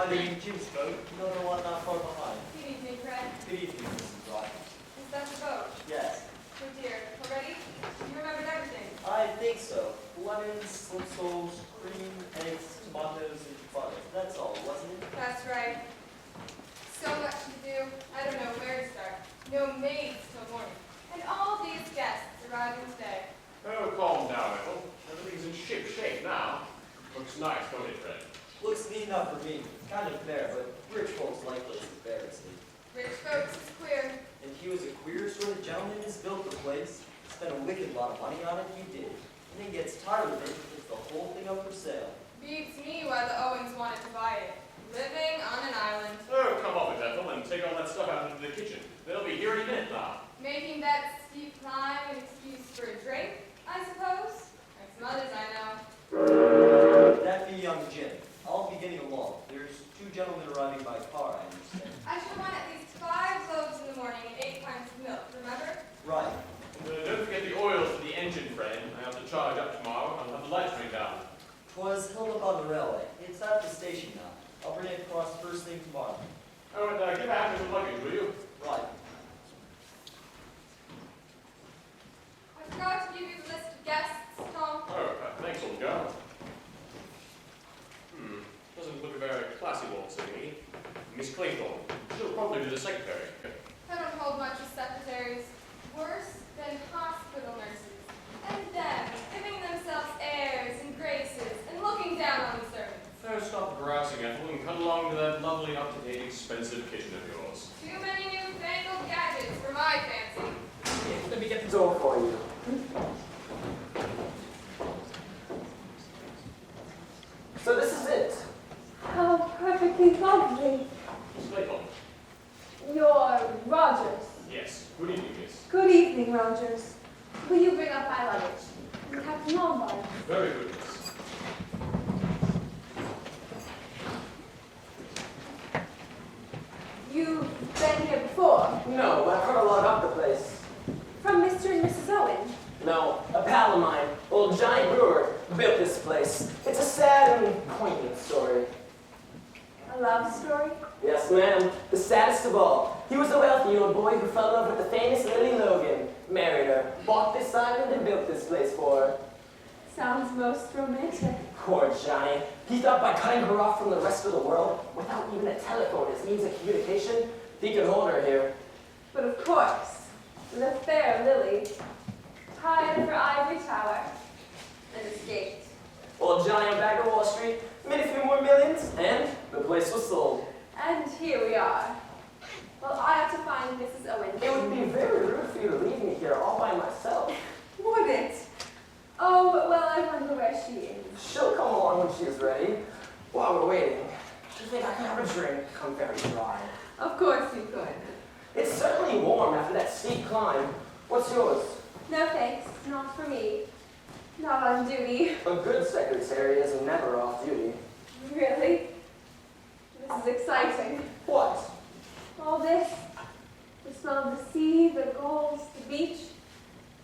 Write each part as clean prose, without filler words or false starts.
arriving in Jim's boat. Another one not far behind. Good evening, Fred. Good evening, Mrs. Rock. Is that the boat? Yes, Oh dear. Already? You remembered everything. I think so. Lemons, slip soles, cream, eggs, tomatoes, and butter. That's all, wasn't it? That's right. So much to do. I don't know where to start. No maids till morning. And all these guests arriving today. Oh, calm down, Ethel. Everything's in ship shape now. Looks nice, don't it, Fred? Looks neat enough for me. Kind of bare, but rich folks like places bare, see. Rich folks is queer. And he was a queer sort of gentleman who's built the place. Spent a wicked lot of money on it, he did. And then gets tired of it and puts the whole thing up for sale. Beats me why the Owens wanted to buy it. Living on an island. Oh, come up with Ethel and take all that stuff out into the kitchen. They'll be here any minute now. Making that steep climb an excuse for a drink, I suppose. Like some others I know. That'd be young Jim. I'll be getting along. There's 2 gentlemen arriving by car, I understand. I shall want at least 5 loaves in the morning and 8 pints of milk, remember? Right. Don't forget the oil for the engine, Fred. I have to charge up tomorrow. I'll have the lights bring down. 'Twas held up on the railway. It's at the station now. I'll bring it across first thing tomorrow. Oh, and get back to the luggage, will you? Right. I forgot to give you the list of guests, Tom. Oh, thanks, old girl. Doesn't look a very classy waltz to me. Miss Claythorne. She'll probably be the secretary. I don't hold much with secretaries. Worse than hospital nurses. And them, giving themselves airs and graces and looking down on the servants. So stop grousing, Ethel, and cut along to that lovely, up-to-date, expensive kitchen of yours. Too many newfangled gadgets for my fancy. Let me get the door for you. So this is it. How perfectly lovely. Miss Claythorne. You're Rogers. Yes. Good evening, miss. Good evening, Rogers. Will you bring up my luggage? And Captain Lombard. Very good, miss. You've been here before. No, I've heard a lot about the place. From Mr. and Mrs. Owen. No, a pal of mine, old Johnny Brewer, built this place. It's a sad and poignant story. A love story? Yes, ma'am. The saddest of all. He was a wealthy old boy who fell in love with the famous Lily Logan, married her, bought this island, and built this place for her. Sounds most romantic. Poor Johnny. He thought by cutting her off from the rest of the world, without even a telephone as means of communication, he could hold her here. But of course, the fair Lily tied her ivory tower and escaped. Old Johnny went back to Wall Street, made a few more millions, and the place was sold. And here we are. Well, I have to find Mrs. Owen. It would be very rude for you to leave me here all by myself. Would it? Oh, well, I wonder where she is. She'll come along when she's ready. While we're waiting, do you think I can have a drink? I'm very dry. Of course you could. It's certainly warm after that steep climb. What's yours? No thanks, not for me. Not on duty. A good secretary is never off duty. Really? This is exciting. What? All this, the smell of the sea, the gulls, the beach,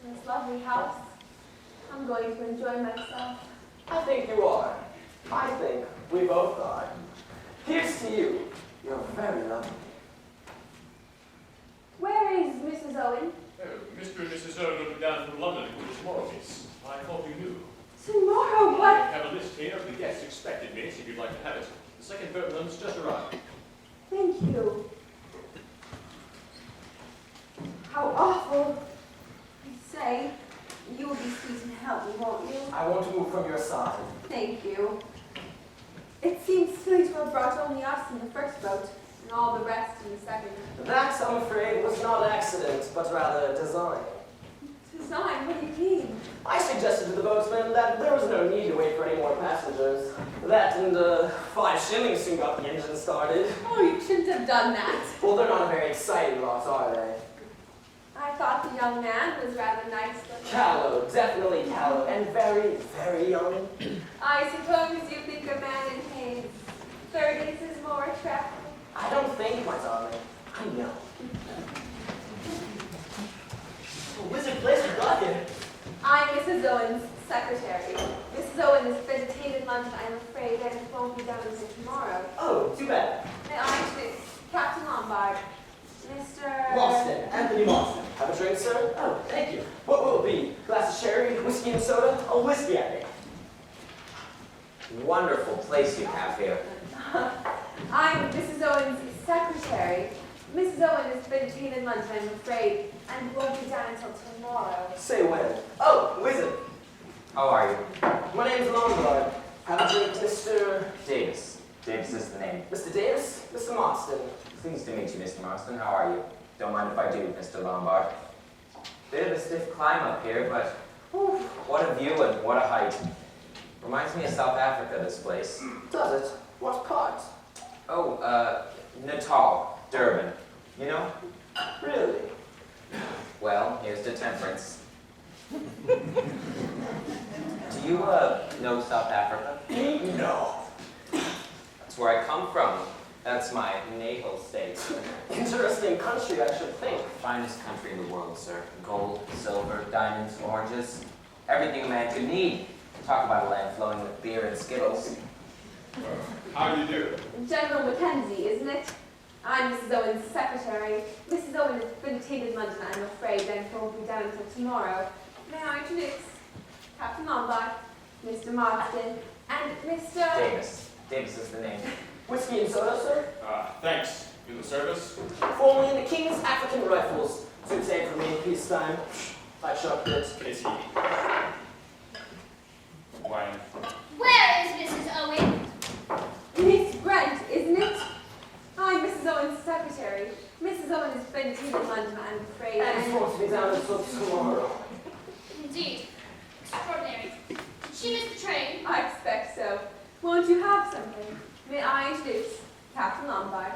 and this lovely house. I'm going to enjoy myself. I think you are. I think we both are. Here's to you. You're very lovely. Where is Mrs. Owen? Oh, Mr. and Mrs. Owen will be down from London tomorrow, miss. I thought you knew. Tomorrow, I what? have a list here of the guests expected, miss, if you'd like to have it. The second boatman's just arrived. Thank you. How awful. I say, you will be sweet and help me, won't you? I want to move from your side. Thank you. It seems silly to have brought only us in the first boat, and all the rest in the second. That, I'm afraid, was not accident, but rather design. Design, what do you mean? I suggested to the boatsman that there was no need to wait for any more passengers. That and 5 shillings soon got the engine started. Oh, you shouldn't have done that. Well, they're not a very exciting lot, are they? I thought the young man was rather nice looking. Callow, definitely callow, and very, very young. I suppose you think a man in his 30s is more attractive? I don't think, my darling. I know. A wizard place we got here. I'm Mrs. Owen's secretary. Mrs. Owen is vegetated lunch London, I'm afraid, and it won't be done until tomorrow. Oh, too bad. May I introduce Captain Lombard, Mr. Marston, Anthony Marston. Have a drink, sir? Oh, thank you. What will it be? Glass of sherry, whiskey and soda? Oh, whiskey, I think. Wonderful place you have here. I'm Mrs. Owen's secretary. Mrs. Owen has been detained in London, I'm afraid, and won't be done until tomorrow. Say when. Oh, wizard. How are you? My name's Lombard. Have a drink, Mr. Davis. Davis is the name. Mr. Davis? Mr. Marston. Pleased to meet you, Mr. Marston. How are you? Don't mind if I do, Mr. Lombard. Bit of a stiff climb up here, but whew, what a view and what a height. Reminds me of South Africa, this place. Does it? What part? Oh, Natal, Durban. You know? Really? Well, here's to temperance. Do you, know South Africa? No. That's where I come from. That's my natal state. Interesting country, I should think. Finest country in the world, sir. Gold, silver, diamonds, oranges. Everything a man could need. Talk about a land flowing with beer and skittles. How do you do? General Mackenzie, isn't it? I'm Mrs. Owen's secretary. Mrs. Owen has been detained in London, I'm afraid, and won't be done until tomorrow. May I introduce Captain Lombard, Mr. Marston, and Mr. Davis. Davis is the name. Whiskey and soda, sir? Thanks. In the service? Formerly in the King's African Rifles. To take from me in peacetime. I shot it. Is he? Why? Where is Mrs. Owen? Miss Brent, isn't it? I'm Mrs. Owen's secretary. Mrs. Owen has been detained in London, I'm afraid, And it's to be down until tomorrow. Indeed. Extraordinary. Did she miss the train? I expect so. Won't you have something? May I introduce Captain Lombard,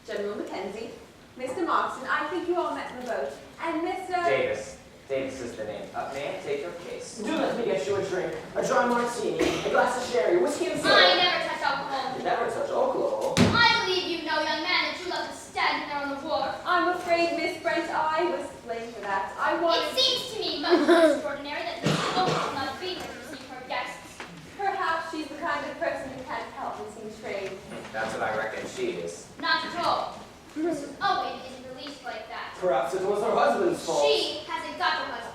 General Mackenzie, Mr. Marston, I think you all met in the boat, and Mr. Davis. Davis is the name. May I take your case? Do let me get you a drink. A dry martini, a glass of sherry, whiskey and soda. I never touch alcohol. You never touch alcohol. I believe you know, young man, that you love to stand there on the wharf. I'm afraid, Miss Brent, I was to blame for that. I It wanted... seems to me much more extraordinary that Mrs. Owen will not be here to receive her guests. Perhaps she's the kind of person who can't help missing train. That's what I reckon she is. Not at all. Mrs. Owen isn't the least like that. Perhaps it was her husband's fault. She hasn't got a husband.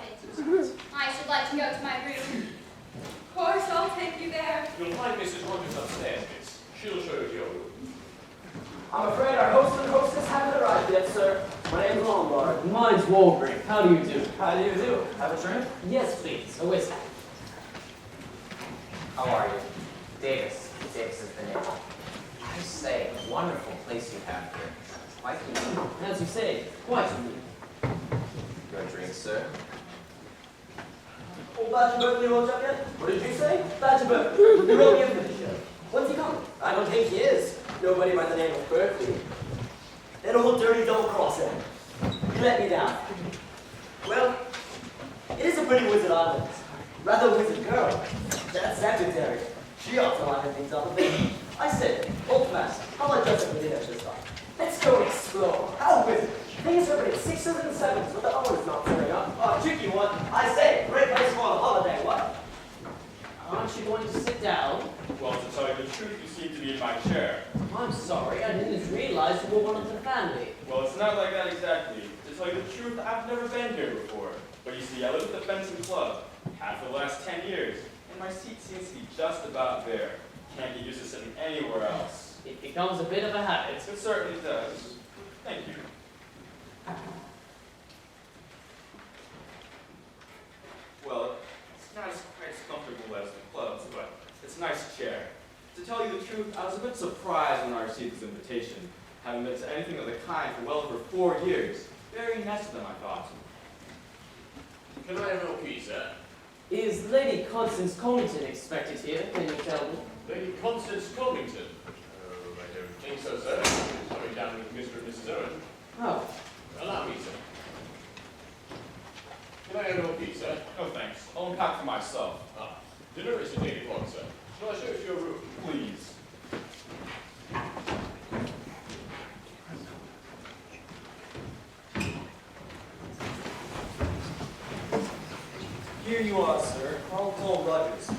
I should like to go to my room. Of course, I'll take you there. You'll find Mrs. Rogers upstairs, miss. She'll show you your room. I'm afraid our host and hostess haven't arrived yet, sir. My name's Lombard. Mine's Walgrave. How do you do? How do you do? Have a drink? Yes, please. A whiskey. How are you? Davis. Davis is the name. I say, a wonderful place you have here. Quite unique. As you say, quite unique. Your drink, sir. Oh, Badger wrote up yet? What did you say? Badger you wrote me in for the show. When's he coming? I don't think he is. Nobody by the name of Berkeley. That old dirty double-crosser. He let me down. Well, it is a pretty wizard island. Rather wizard girl. That secretary. She ought to line things up a bit. I said, old fast, how about dress up for dinner this time? Let's go and explore. How wizard? Things are great. 6s and 7s, but the hour's not turning up. Oh, tricky one. I say, great place for a holiday, what? Aren't you going to sit down? Well, to tell you the truth, you seem to be in my chair. I'm sorry, I didn't realize you were one of the family. Well, it's not like that exactly. To tell you the truth, I've never been here before. But you see, I live at the Benson Club, half the last 10 years, and my seat seems to be just about there. Can't get used to sitting anywhere else. It becomes a bit of a habit. It certainly does. Thank you. Well, it's not quite as comfortable as the club's, but it's a nice chair. To tell you the truth, I was a bit surprised when I received this invitation, having been to anything of the kind for well over 4 years. Very nice of them, I thought. Can I have your key, sir? Is Lady Constance Comington expected here, can you tell me? Lady Constance Comington? Oh, I don't think so, sir. Coming down with Mr. and Mrs. Owen. Oh, Allow me, sir. Can I have your key, sir? No thanks. I'll unpack for myself. Ah, dinner is at 8 o'clock, sir. Shall I show you to your room? Please. Here you are, sir. I'll call Rogers.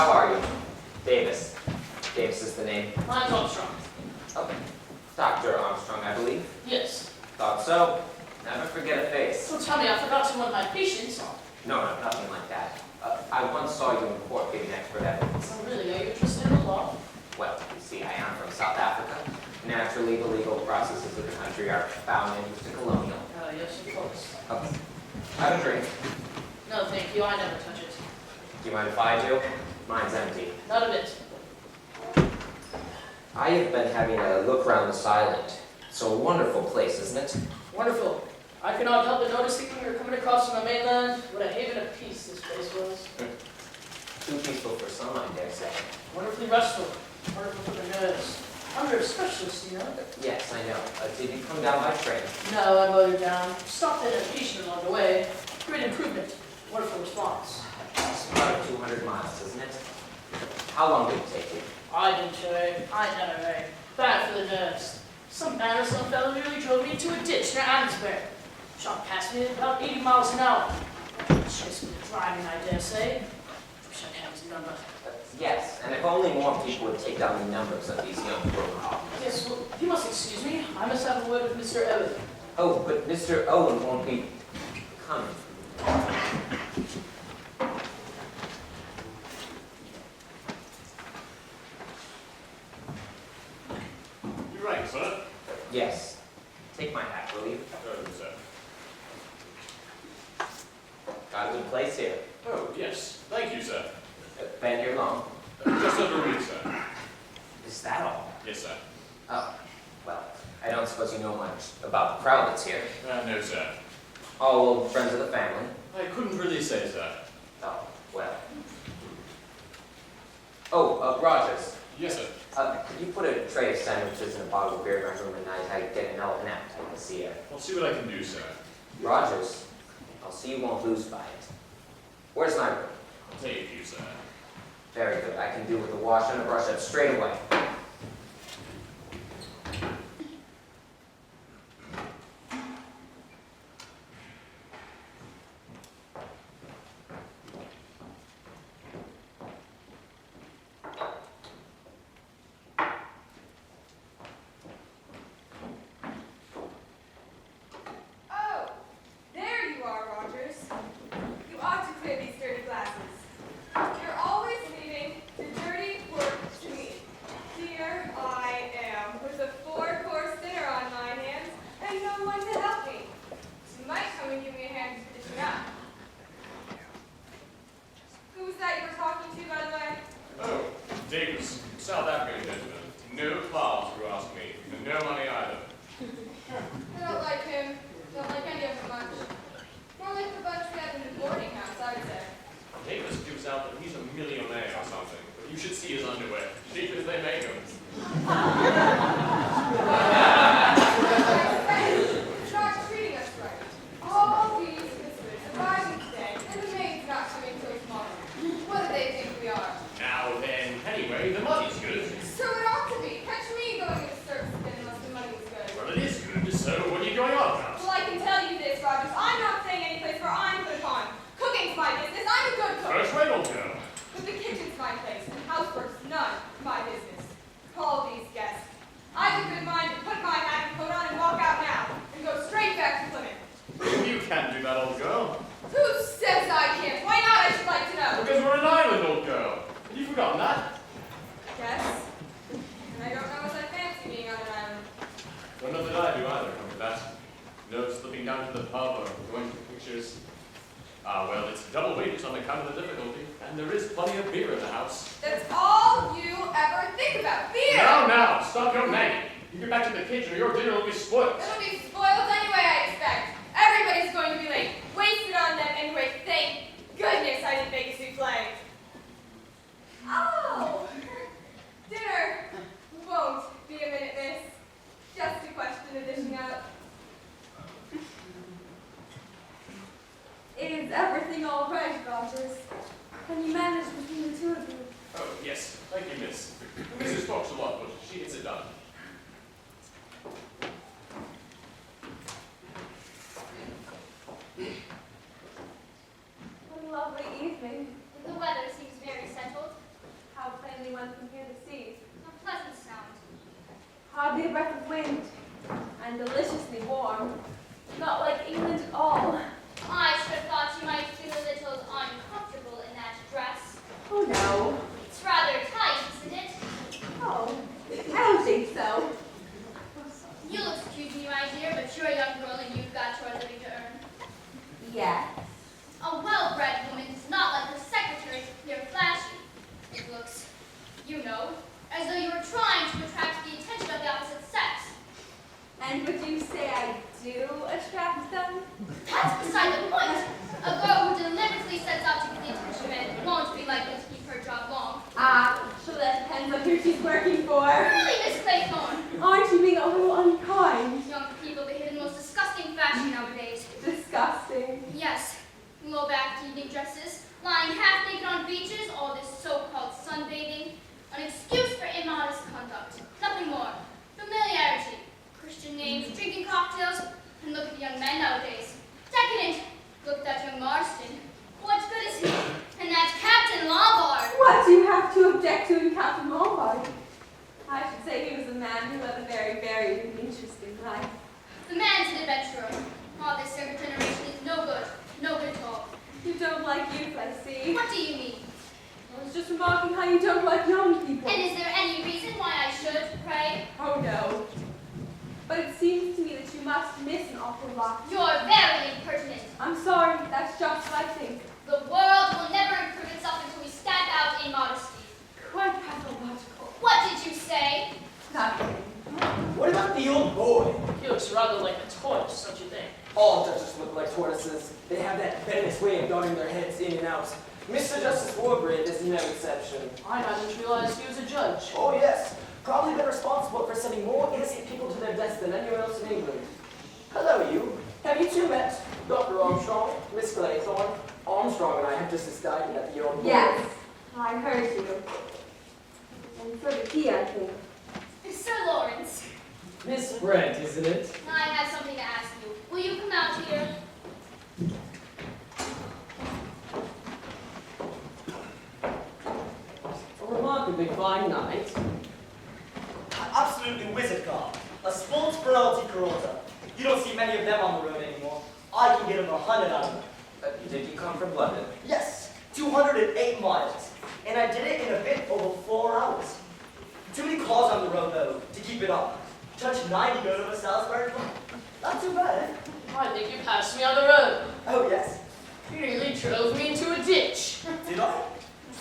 How are you? Davis. Davis is the name. Mine's Armstrong. Okay. Dr. Armstrong, I believe. Yes. Thought so. Never forget a face. Don't tell me I forgot to one of my patients. No, nothing like that. I once saw you in court giving expert evidence. Oh, really? Are you interested in the law? Well, you see, I am from South Africa. Naturally, the legal processes of the country are bound into the colonial. Oh, yes, of course. Okay. Have a drink. No, thank you. I never touch it. Do you mind if I do? Mine's empty. Not a bit. I have been having a look around this island. It's a wonderful place, isn't it? Wonderful. I could not help but noticing when we were coming across from the mainland what a haven of peace this place was. Too peaceful for some, I dare say. Wonderfully restful. Wonderful for the nerves. Under a specialist, you know. Yes, I know. Did you come down by train? No, I motored down. Stopped at a patient along the way. Great improvement. Wonderful response. It's about 200 miles, isn't it? How long did it take you? I didn't try. I never read. Bad for the nerves. Some man or some fellow nearly drove me into a ditch near Adamsbury. Shot past me at about 80 miles an hour. Just driving, I dare say. Wish I had his number. Yes, and if only more people would take down the numbers of these young broken. Yes, well, you must excuse me. I must have a word with Mr. Owen. Oh, but Mr. Owen won't be coming. You right, sir? Yes. Take my hat, will you? Sir. Got a good place here. Oh, yes. Thank you, sir. Been here long? Just under a week, sir. Is that all? Yes, sir. Oh, well, I don't suppose you know much about the crowd that's here. No, sir. All old friends of the family. I couldn't really say, sir. Oh, well. Oh, Rogers. Yes, sir. Could you put a tray of sandwiches and a bottle of beer in my room at night? I get an appetite to see it. I'll see what I can do, sir. Rogers, I'll see you won't lose by it. Where's my room? I'll take you, sir. Very good. I can do with a wash and a brush up straight away. Oh, there you are, Rogers. You ought to clear these dirty glasses. You're always leaving the dirty work to me. Here I am, with a 4-course dinner on my hands, and no one to help me. You might come and give me a hand to dish it up. Who was that you were talking to, by the way? Oh, Davis. South African gentleman. No clouds, if you ask me. And no money either. I don't like him. Don't like any of them much. More like the bunch we had in the boarding house, I would say. Davis gives out that he's a millionaire or something. But you should see his underwear. Cheap as they make them. Not treating us right. All these visitors arriving today, and the maid's not coming till tomorrow. What do they think we are? Now then, anyway, the money's good. So it ought to be. Catch me going to service again unless the money was good. Well, it is good, so what are you going on about? Well, I can tell you this, Rogers. I'm not staying any place where I'm put upon. Cooking's my business. I'm a good cook. First rate, old girl. But the kitchen's my place, and housework's none my business. Call these guests. I've a good mind to put my hat and coat on and walk out now, and go straight back to Plymouth. You can't do that, old girl. Who says I can't? Why not, I should like to know. Because we're an island, old girl. Have you forgotten that? Yes. And I don't know as I fancy being on an island. Well, not that I do either, come to that. No slipping down to the pub or going to the pictures. Well, it's double wages on account of the difficulty, and there is plenty of beer in the house. That's all you ever think about. Beer! Now, stop your nagging. You get back to the kitchen or your dinner will be spoiled. It'll be spoiled anyway, I expect. Everybody's going to be late. Wasted on them anyway. Thank goodness I didn't make a souffle. Oh! Dinner won't be a minute, miss. Just a question of dishing out. Is everything all right, Rogers? Can you manage between the two of you? Oh, yes. Thank you, miss. The missus talks a lot, but she gets it done. What a lovely evening. The weather seems very settled. kind and deliciously warm. Not like England at all. I should have thought you might feel a little uncomfortable in that dress. Oh no. It's rather tight, isn't it? Oh, I don't think so. You'll excuse me, my dear, but you're a young girl and you've got your living to earn. Yes. A well-bred woman is not like her secretary to appear flashy. It looks, you know, as though you were trying to attract the attention of the opposite sex. And would you say I do attract them? That's beside the point. A girl who deliberately sets out to get the attention of men won't be likely to keep her job long. So that depends on who she's working for. Really, Miss Claythorne? Aren't you being a little unkind? Young people behave in the most disgusting fashion nowadays. Disgusting. Yes, low-backed evening dresses, lying half naked on beaches, all this so-called sunbathing, an excuse for immodest conduct. Nothing more. Familiarity, Christian names, drinking cocktails, and look at the young men nowadays. Decadent. Look at that young Marston. What good is he? And that Captain Lombard. What do you have to object to in Captain Lombard? I should say he was a man who led a very varied and interesting life. The man's an adventurer. All this younger generation is no good. No good at all. You don't like youth, I see. What do you mean? I was just remarking how you don't like young people. And is there any reason why I should, pray? Oh no. But it seems to me that you must miss an awful lot. You're very impertinent. I'm sorry, that's just what I think. The world will never improve itself until we step out in modesty. Quite pathological. What did you say? Nothing. What about the old boy? He looks rather like a tortoise, don't you think? All judges look like tortoises. They have that venomous way of darting their heads in and out. Mr. Justice Wargrave is no exception. I hadn't realized he was a judge. Oh yes, probably been responsible for sending more innocent people to their deaths than anyone else in England. Hello, you. Have you two met? Dr. Armstrong, Miss Claythorne. Armstrong and I have just decided at the old boy. Yes, I heard you. And so did he, I think. Sir Lawrence, Miss Brent, isn't it? I have something to ask you. Will you come out here? A remarkably fine night. Absolutely wizard car. A sports variety Corota. You don't see many of them on the road anymore. I can get over 100 out of them. Did you come from London? Yes, 208 miles. And I did it in a bit over 4 hours. Too many cars on the road, though, to keep it up. Touch 90 go to Salisbury. Not too bad. I think you passed me on the road. Oh, yes. You nearly drove me into a ditch. Did I?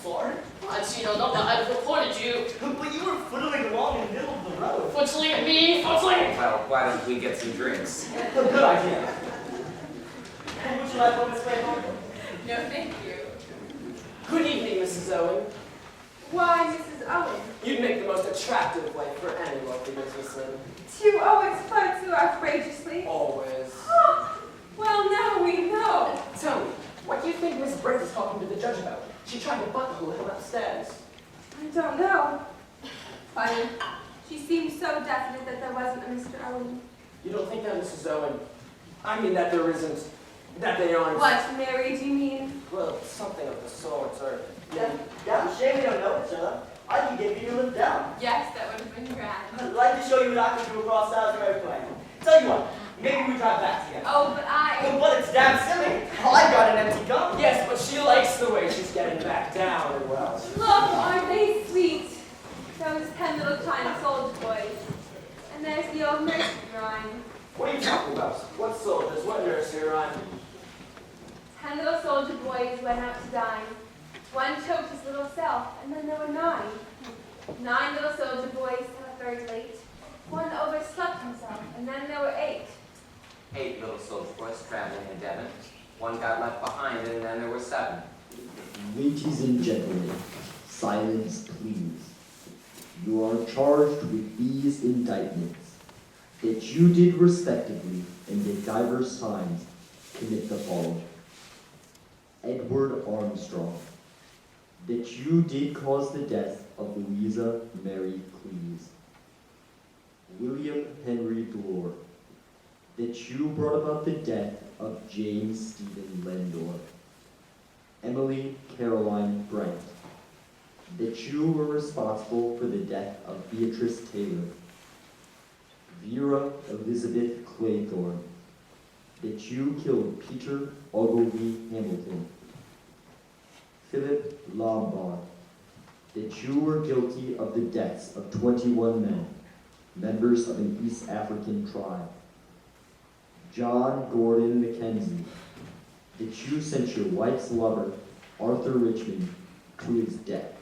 Sorry. I'd seen a number, I'd have reported you. But you were fiddling along in the middle of the road. Footling at me, footling! Well, why don't we get some drinks? A good idea. Would you like one, Miss Claythorne? No, thank you. Good evening, Mrs. Owen. Why, Mrs. Owen? You'd make the most attractive wife for any wealthy businessman. 2 Owens flirt so outrageously. Always. Well, now we know. Tell me, what do you think Miss Brent is talking to the judge about? She tried to buttonhole him upstairs. I don't know. Funny. She seemed so definite that there wasn't a Mr. Owen. You don't think that, Mrs. Owen? I mean that there isn't. That they aren't. What, Mary, do you mean? Well, something of the sort, or... Yeah, shame we don't know each other. I can give you a lift down. Yes, that would have been grand. I'd like to show you what I can do across Salisbury Plain. Tell you what, maybe we drive back together. Oh, but Oh, but it's damn silly. I got an empty gun. Yes, but she likes the way she's getting back down, and well... Look, aren't they sweet? Those 10 little China soldier boys. And there's the old nursery rhyme. What are you talking about? What soldiers? What nursery rhyme? 10 little soldier boys went out to dine. One choked his little self, and then there were 9. 9 little soldier boys sat up very late. One overslept himself, and then there were 8. 8 little soldier boys traveling in Devon. One got left behind, and then there were 7. Ladies and gentlemen, silence please. You are charged with these indictments, that you did respectively, and at divers times, commit the following. Edward Armstrong, that you did cause the death of Louisa Mary Cleves. William Henry Bloor, that you brought about the death of James Stephen Lendor. Emily Caroline Brent, that you were responsible for the death of Beatrice Taylor. Vera Elizabeth Claythorne, that you killed Peter Ogilvy Hamilton. Philip Lombard, that you were guilty of the deaths of 21 men, members of an East African tribe. John Gordon Mackenzie, that you sent your wife's lover, Arthur Richmond, to his death.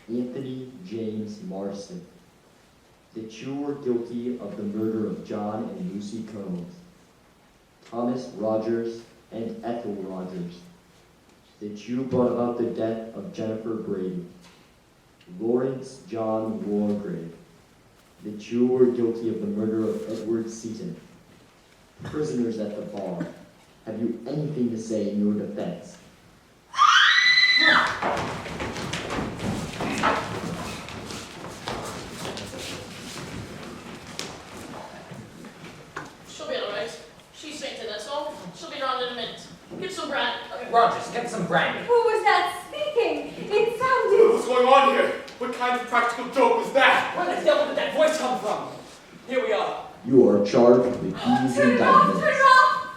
Anthony James Marston, that you were guilty of the murder of John and Lucy Combs. Thomas Rogers and Ethel Rogers, that you brought about the death of Jennifer Brady. Lawrence John Wargrave, that you were guilty of the murder of Edward Seaton. Prisoners at the bar, have you anything to say in your defense? She'll be all right. She's fainted, that's all. She'll be around in a minute. Get some brandy. Rogers, get some brandy. Who was that speaking? It sounded... What's going on here? What kind of practical joke was that? Where the devil did that voice come from? Here we are. You are charged with these Turn it off! indictments. Turn it off!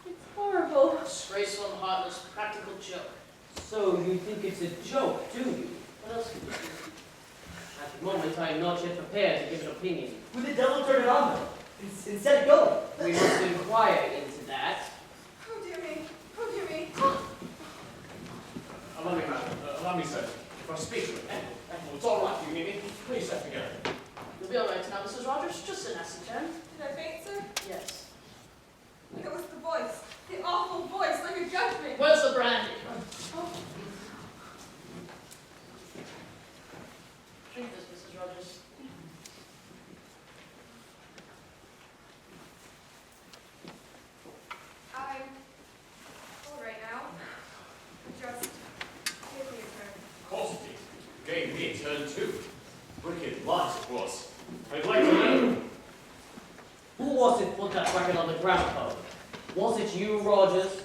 It's horrible. Disgraceful and heartless practical joke. So you think it's a joke, do you? What else could you do? At the moment, I am not yet prepared to give an opinion. Who the devil turned it on though? Instead of going. We must inquire into that. Oh, dear me. Oh, dear me. Allow me, madam. Allow me, sir. If I speak to it. Ethel, it's all right. You hear me? Please let me go. You'll be all right now, Mrs. Rogers. Just an acid jam. Did I faint, sir? Yes. It was the voice. The awful voice, like a judgment. Where's the brandy? Oh, Drink this, Mrs. Rogers. I'm all right now. Just give me a turn. Of course it did. Gave me a turn too. Wicked lies it was. I'd like to know. Who was it put that record on the gramophone? Was it you, Rogers?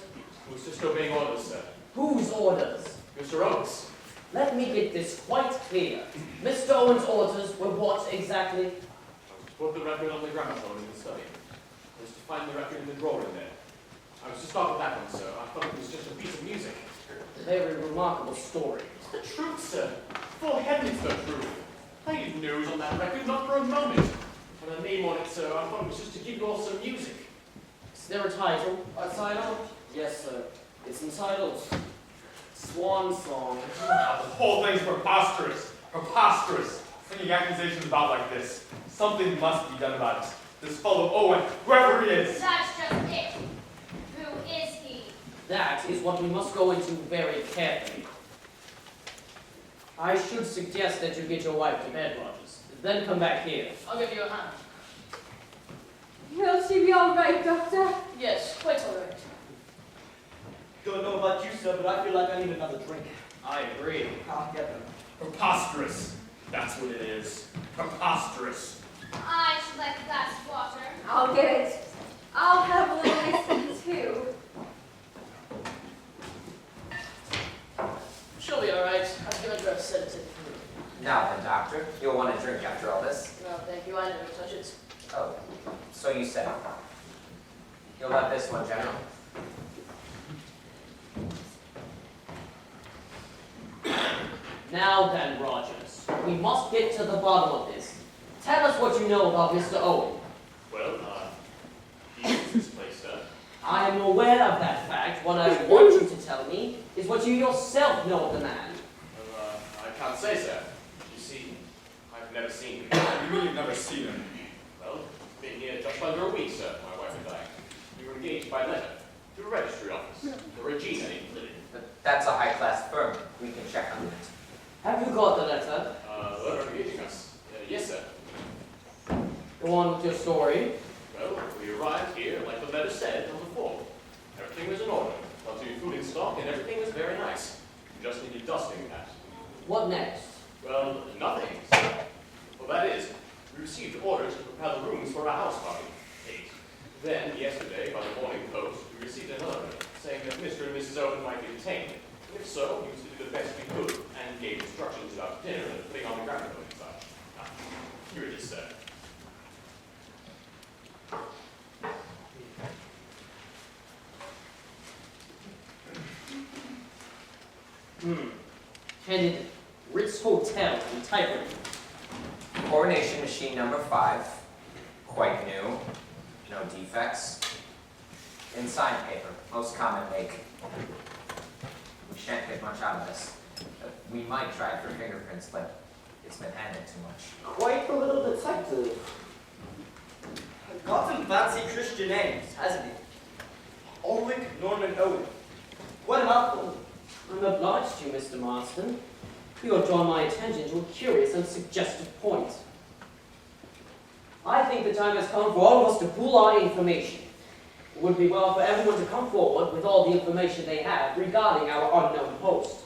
I was just obeying orders, sir. Whose orders? Mr. Oaks. Let me get this quite clear. Mr. Owen's orders were what exactly? I was to put the record on the gramophone in the study. I was to find the record in the drawer in there. I was to start with that one, sir. I thought it was just a piece of music. A very remarkable story. It's the truth, sir. Full heaven, it's the truth. I didn't nose on that record, not for a moment. And a name on it, sir, I thought it was just to give you all some music. Is there a title? A title? Yes, sir. It's entitled Swan Song. The whole thing's preposterous. Preposterous. Singing accusations about like this. Something must be done about it. This fellow Owen, whoever he is. That's just it. Who is he? That is what we must go into very carefully. I should suggest that you get your wife to bed, Rogers. Then come back here. I'll give you a hand. Will she be all right, Doctor? Yes, quite all right. Don't know about you, sir, but I feel like I need another drink. I agree. I'll get them. Preposterous. That's what it is. Preposterous. I should like a glass of water. I'll get it. I'll have a little whiskey, too. She'll be all right. I've given her a sedative. Now then, doctor, you'll want a drink after all this. No, thank you. I never touch it. Oh, so you said. You'll have this one, General. Now then, Rogers, we must get to the bottom of this. Tell us what you know about Mr. Owen. Well, he owns this place, sir. I am aware of that fact. What I want you to tell me is what you yourself know of the man. Well, I can't say, sir. You see, I've never seen him. You mean you've never seen him? Well, been here just under a week, sir, my wife and I. We were engaged by letter to a registry office, the Regina in Lily. But that's a high-class firm. We can check on it. Have you got the letter? Letter engaging us. Yes, sir. Go on with your story. Well, we arrived here, like the letter said, on the 4th. Everything was in order. Plenty of food in stock, and everything was very nice. We just needed dusting that. What next? Well, nothing, sir. Well, that is, we received orders to prepare the rooms for our house party. 8. Then, yesterday, by the morning post, we received another note saying that Mr. and Mrs. Owen might be detained. And if so, we was to do the best we could, and gave instructions about dinner and putting on the gramophone inside. Here it is, sir. Headed Ritz Hotel in Tyburn. Coronation machine number 5. Quite new. No defects. Inside paper. Most common make. We shan't get much out of this. We might try it for fingerprints, but it's been handled too much. Quite the little detective. Got some fancy Christian names, hasn't he? Ulrich Norman Owen. What a mouthful. I'm obliged to you, Mr. Marston. You have drawn my attention to a curious and suggestive point. I think the time has come for all of us to pool our information. It would be well for everyone to come forward with all the information they have regarding our unknown host.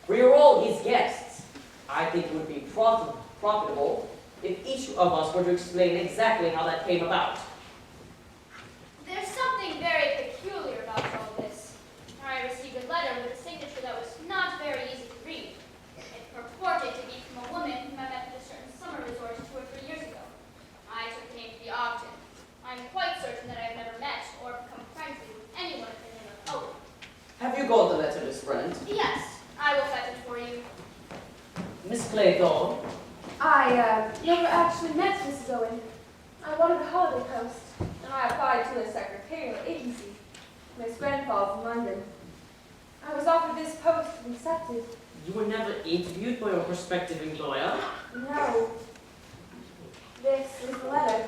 For you're all his guests. I think it would be profitable if each of us were to explain exactly how that came about. There's something very peculiar about all this. I received a letter with a signature that was not very easy to read. It purported to be from a woman whom I met at a certain summer resort 2 or 3 years ago. I took the name to be Ogden. I'm quite certain that I have never met or become friendly with anyone with the name of Owen. Have you got the letter, Miss Brent? Yes, I will fetch it for you. Miss Claythorne? I never actually met Mrs. Owen. I wanted a holiday post, and I applied to a secretarial agency, Miss Grenfell's in London. I was offered this post and accepted. You were never interviewed by your prospective employer? No. This is the letter.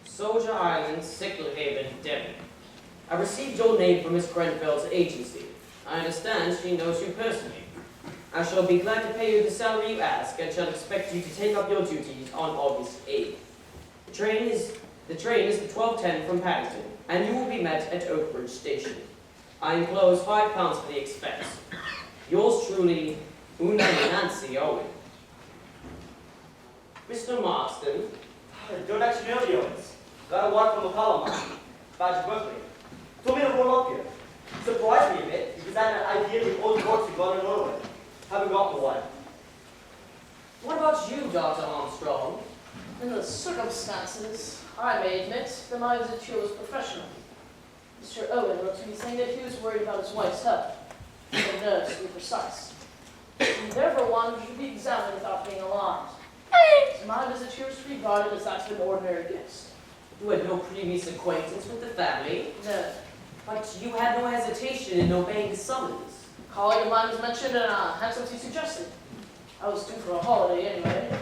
Soldier Island, Sicklehaven, Devon. I received your name from Miss Grenfell's agency. I understand she knows you personally. I shall be glad to pay you the salary you ask and shall expect you to take up your duties on August 8th. The train is the 12:10 from Paddington, and you will be met at Oakbridge Station. I enclose £5 for the expense. Yours truly, Una Nancy Owen. Mr. Marston. Don't actually know the Owens. Got a walk from the column line. Badge Berkeley. Told me to roll up here. Surprised me a bit because I had an idea the old works had gone in Norway. Haven't gotten one. What about you, Dr. Armstrong? In the circumstances, I may admit that my visit here was professional. Mr. Owen wrote to me saying that he was worried about his wife's health, the nerves to be precise. He therefore wanted her to be examined without being alarmed. So my visit here is regarded as that of an ordinary guest. You had no previous acquaintance with the family, No. but you had no hesitation in obeying the summons. A colleague of mine was mentioned and hence what he suggested. I was due for a holiday anyway.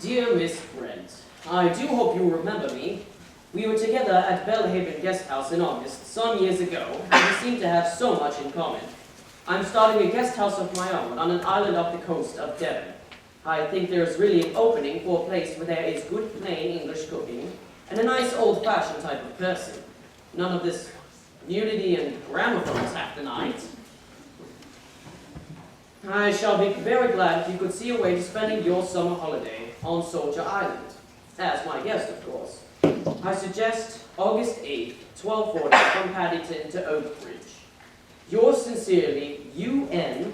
Dear Miss Brent, I do hope you remember me. We were together at Belhaven Guest House in August, some years ago, and we seem to have so much in common. I'm starting a guest house of my own on an island off the coast of Devon. I think there is really an opening for a place where there is good plain English cooking and a nice old-fashioned type of person. None of this nudity and gramophones half the night. I shall be very glad if you could see a way to spending your summer holiday on Soldier Island, as my guest, of course. I suggest August 8th, 12:40 from Paddington to Oakbridge. Yours sincerely, U.N.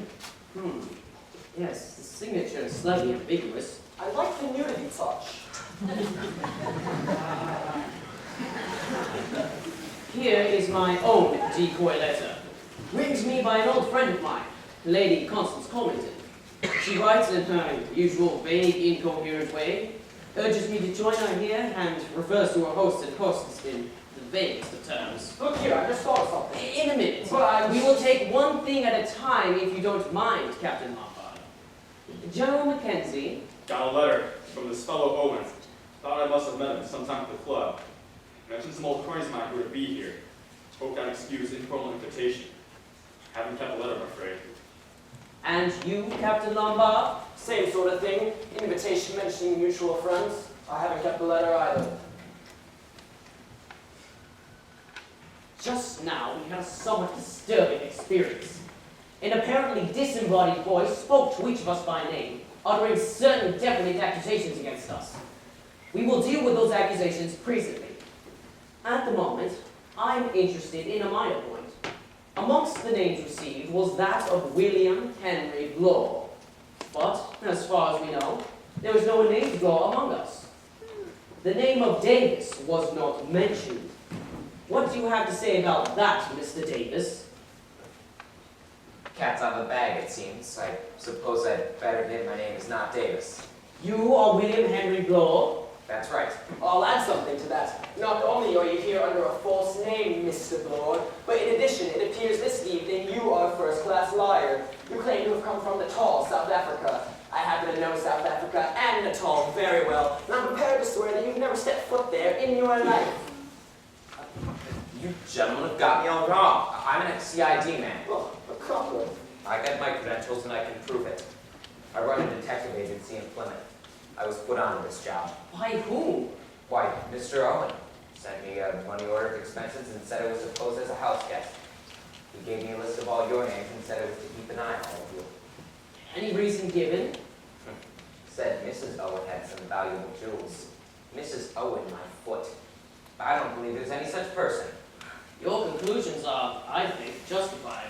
Yes, the signature is slightly ambiguous. I like the nudity touch. Here is my own decoy letter, written to me by an old friend of mine, Lady Constance Comington. She writes in her usual vague, incoherent way, urges me to join her here, and refers to her host and hostess in the vaguest of terms. Look here, I just thought of something. In a minute. But We will take one thing at a time, if you don't mind, Captain Lombard. General Mackenzie. Got a letter from this fellow Owen. Thought I must have met him sometime at the club. Mentioned some old cronies of mine who were to be here. Spoke out excuse informal invitation. Haven't kept the letter, I'm afraid. And you, Captain Lombard? Same sort of thing. Invitation mentioning mutual friends. I haven't kept the letter either. Just now, we had a somewhat disturbing experience. An apparently disembodied voice spoke to each of us by name, uttering certain definite accusations against us. We will deal with those accusations presently. At the moment, I'm interested in a minor point. Amongst the names received was that of William Henry Bloor. But, as far as we know, there was no one named Bloor among us. The name of Davis was not mentioned. What do you have to say about that, Mr. Davis? Cat's out of the bag, it seems. I suppose I'd better admit my name is not Davis. You are William Henry Bloor? That's right. I'll add something to that. Not only are you here under a false name, Mr. Bloor, but in addition, it appears this evening you are a first-class liar. You claim to have come from Natal, South Africa. I happen to know South Africa and Natal very well, and I'm prepared to swear that you've never stepped foot there in your life. You gentlemen have got me all wrong. I'm an ex-CID man. Well, a compliment. I got my credentials and I can prove it. I run a detective agency in Plymouth. I was put on this job. By whom? Why, Mr. Owen sent me a money order of expenses and said I was to pose as a house guest. He gave me a list of all your names and said I was to keep an eye on all of you. Any reason given? Said Mrs. Owen had some valuable jewels. Mrs. Owen, my foot. I don't believe there's any such person. Your conclusions are, I think, justified.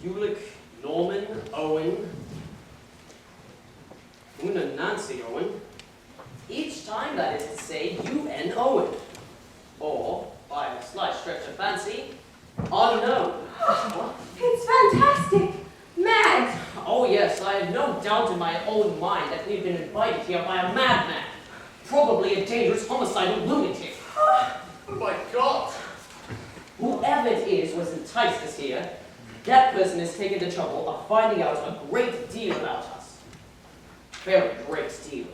Ulick, Norman, Owen, Una Nancy Owen. Each time, that is to say, UN Owen. Or, by a slight stretch of fancy, unknown. It's fantastic! Mad! Oh yes, I have no doubt in my own mind that we've been invited here by a madman. Probably a dangerous homicidal lunatic. Oh my God! Whoever it is was enticed us here, that person has taken the trouble of finding out a great deal about us. Very great deal.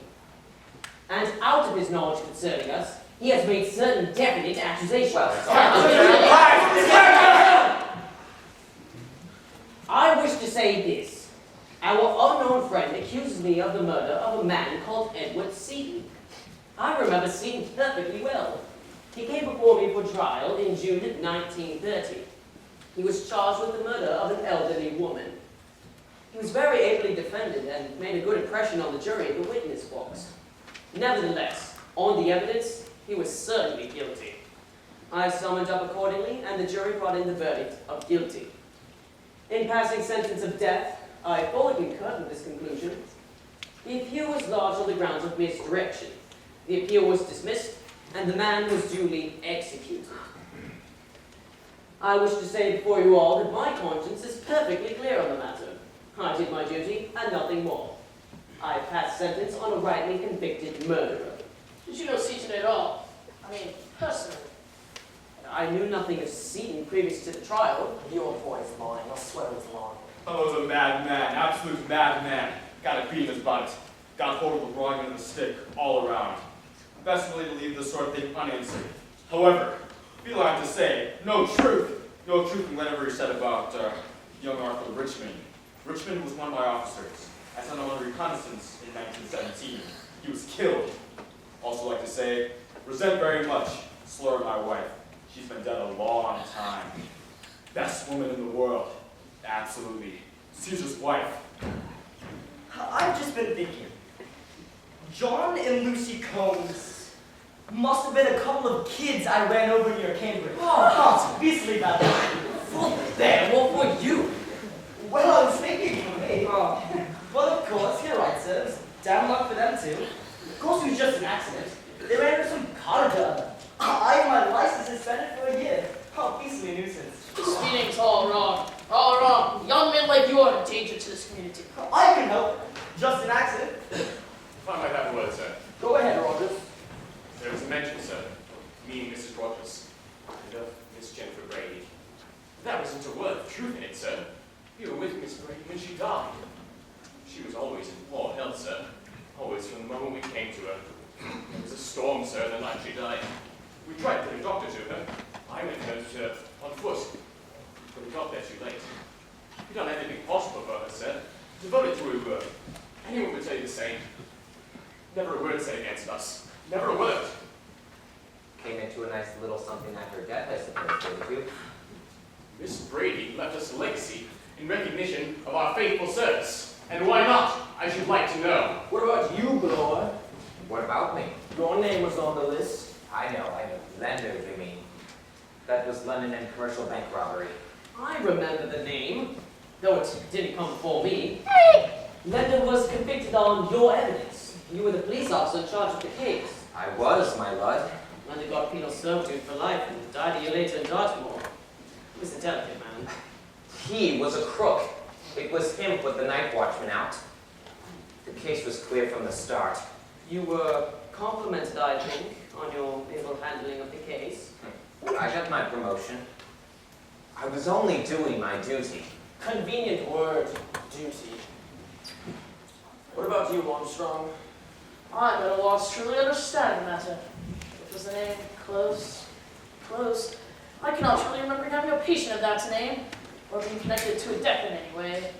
And out of his knowledge concerning us, he has made certain definite accusations. Well, it's I wish to say this. Our unknown friend accuses me of the murder of a man called Edward Seaton. I remember Seaton perfectly well. He came before me for trial in June 1930. He was charged with the murder of an elderly woman. He was very ably defended and made a good impression on the jury in the witness box. Nevertheless, on the evidence, he was certainly guilty. I summoned up accordingly, and the jury brought in the verdict of guilty. In passing sentence of death, I fully concur with this conclusion. The appeal was lodged on the grounds of misdirection. The appeal was dismissed, and the man was duly executed. I wish to say before you all that my conscience is perfectly clear on the matter. I did my duty, and nothing more. I passed sentence on a rightly convicted murderer. Did you know Seaton at all? I mean, personally. I knew nothing of Seaton previous to the trial. Your boy's lying. I'll swear it's lying. Fellow's a madman, absolute madman. Got a beat in his butt. Got hold of the wrong end of the stick all around. Best really to leave this sort of thing unanswered. However, feel I have to say, no truth in whatever he said about young Arthur Richmond. Richmond was one of my officers. I sent him on a reconnaissance in 1917. He was killed. Also like to say, resent very much, slur my wife. She's been dead a long time. Best woman in the world. Absolutely. Caesar's wife. I've just been thinking. John and Lucy Combs must have been a couple of kids I ran over near Cambridge. Oh, beastly bad. For them or for you? Well, I was thinking for me. Well, of course, you're right, sir. It was damn luck for them too. Of course, it was just an accident. They ran into some cottage or other. I had my license suspended for a year. Oh, beastly nuisance. Speeding's all wrong. All wrong. Young men like you are a danger to this community. I can help. Just an accident. If I might have a word, sir. Go ahead, Rogers. There was a mention, sir, of me and Mrs. Rogers, and of Miss Jennifer Brady. That wasn't a word of truth in it, sir. You were with Miss Brady when she died. She was always in poor health, sir. Always from the moment we came to her. There was a storm, sir, the night she died. We tried to get a doctor to her. I went to her on foot, but we got there too late. We done everything possible for her, sir. Devoted to her work. Anyone would tell you the same. Never a word said against us. Never a word. Came into a nice little something after her death, I suppose, didn't you? Miss Brady left us a legacy in recognition of our faithful service. And why not? I should like to know. What about you, Bloor? What about me? Your name was on the list. I I know. Lender, you mean? That was London and commercial bank robbery. I remember the name, though it didn't come before me. Lender was convicted on your evidence. You were the police officer in charge of the case. I was, my lord. Lender got penal servitude for life and died a year later in Dartmoor. He was a delicate man. He was a crook. It was him put the night watchman out. The case was clear from the start. You were complimented, I think, on your able handling of the case. I got my promotion. I was only doing my duty. Convenient word, duty. What about you, Armstrong? I'm at a loss to truly understand the matter. What was the name? Close? I cannot truly remember having a patient of that name, or being connected to a death in any way.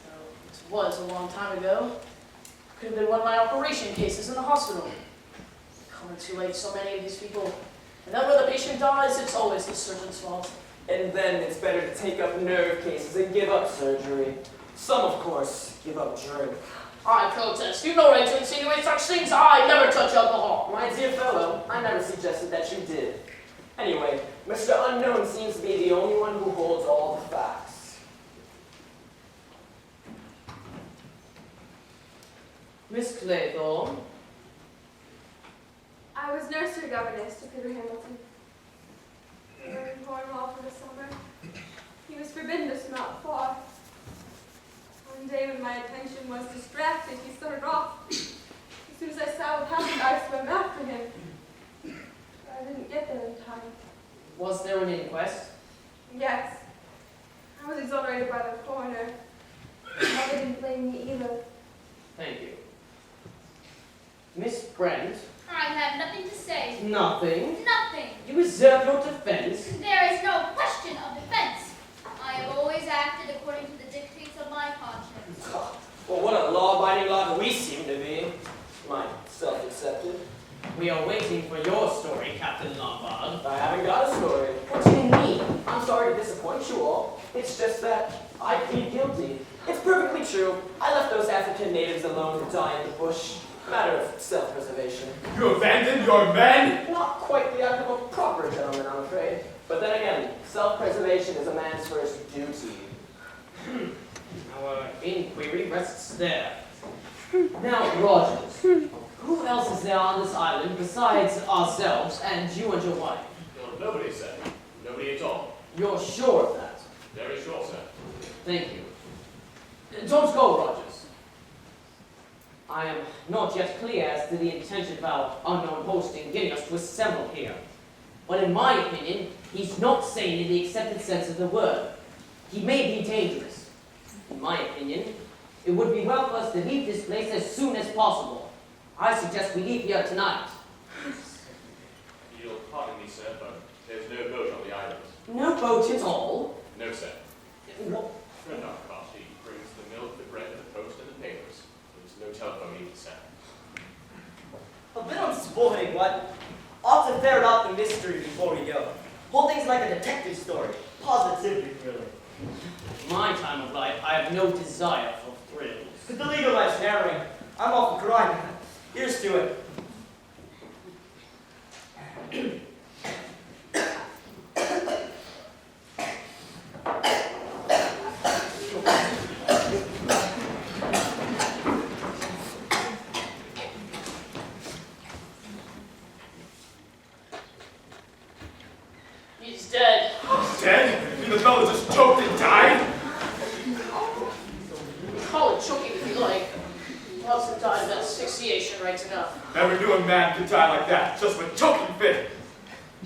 Though it was a long time ago. Could have been one of my operation cases in the hospital. Coming too late, so many of these people. And then when the patient dies, it's always the surgeon's fault. And then it's better to take up nerve cases and give up surgery. Some, of course, give up drink. I protest. You've no right to insinuate such things. I never touch alcohol. My dear fellow, I never suggested that you did. Anyway, Mr. Unknown seems to be the only one who holds all the facts. Miss Claythorne? I was nursery governess to Peter Hamilton. We were in Cornwall for the summer. He was forbidden to swim out far. One day when my attention was distracted, he started off. As soon as I saw what happened, I swam after him. But I didn't get there in time. Was there an inquest? Yes. I was exonerated by the coroner. Mother didn't blame me either. Thank you. Miss Brent? I have nothing to say. Nothing? Nothing. You reserve your defense? There is no question of defense. I have always acted according to the dictates of my conscience. Well, what a law-abiding lot we seem to be. Mine, self-accepted. We are waiting for your story, Captain Lombard. I haven't got a story. What do you mean? I'm sorry to disappoint you all. It's just that I plead guilty. It's perfectly true. I left those African natives alone to die in the bush. Matter of self-preservation. You abandoned your men? Not quite the act of a proper gentleman, I'm afraid. But then again, self-preservation is a man's first duty. Our inquiry rests there. Now, Rogers, who else is there on this island besides ourselves and you and your wife? No, nobody, sir. Nobody at all. You're sure of that? Very sure, sir. Thank you. Don't go, Rogers. I am not yet clear as to the intention of our unknown host in getting us to assemble here. But in my opinion, he's not sane in the accepted sense of the word. He may be dangerous. In my opinion, it would be well for us to leave this place as soon as possible. I suggest we leave here tonight. You'll pardon me, sir, but there's no boat on the island. No boat at all? No, sir. What? Friend Archie brings the milk, the bread, the post, and the papers. There's no telephone either, sir. A bit unsporting, but ought to ferret out the mystery before we go. Whole thing's like a detective story. Positively thrilling. In my time of life, I have no desire for thrills. But the legal life's narrowing. I'm off for crime. Here's to it. He's dead. Dead? And the fellow just choked and died? Call it choking if you like. Lots of died of asphyxiation right enough. Never knew a man could die like that, just with choking fit.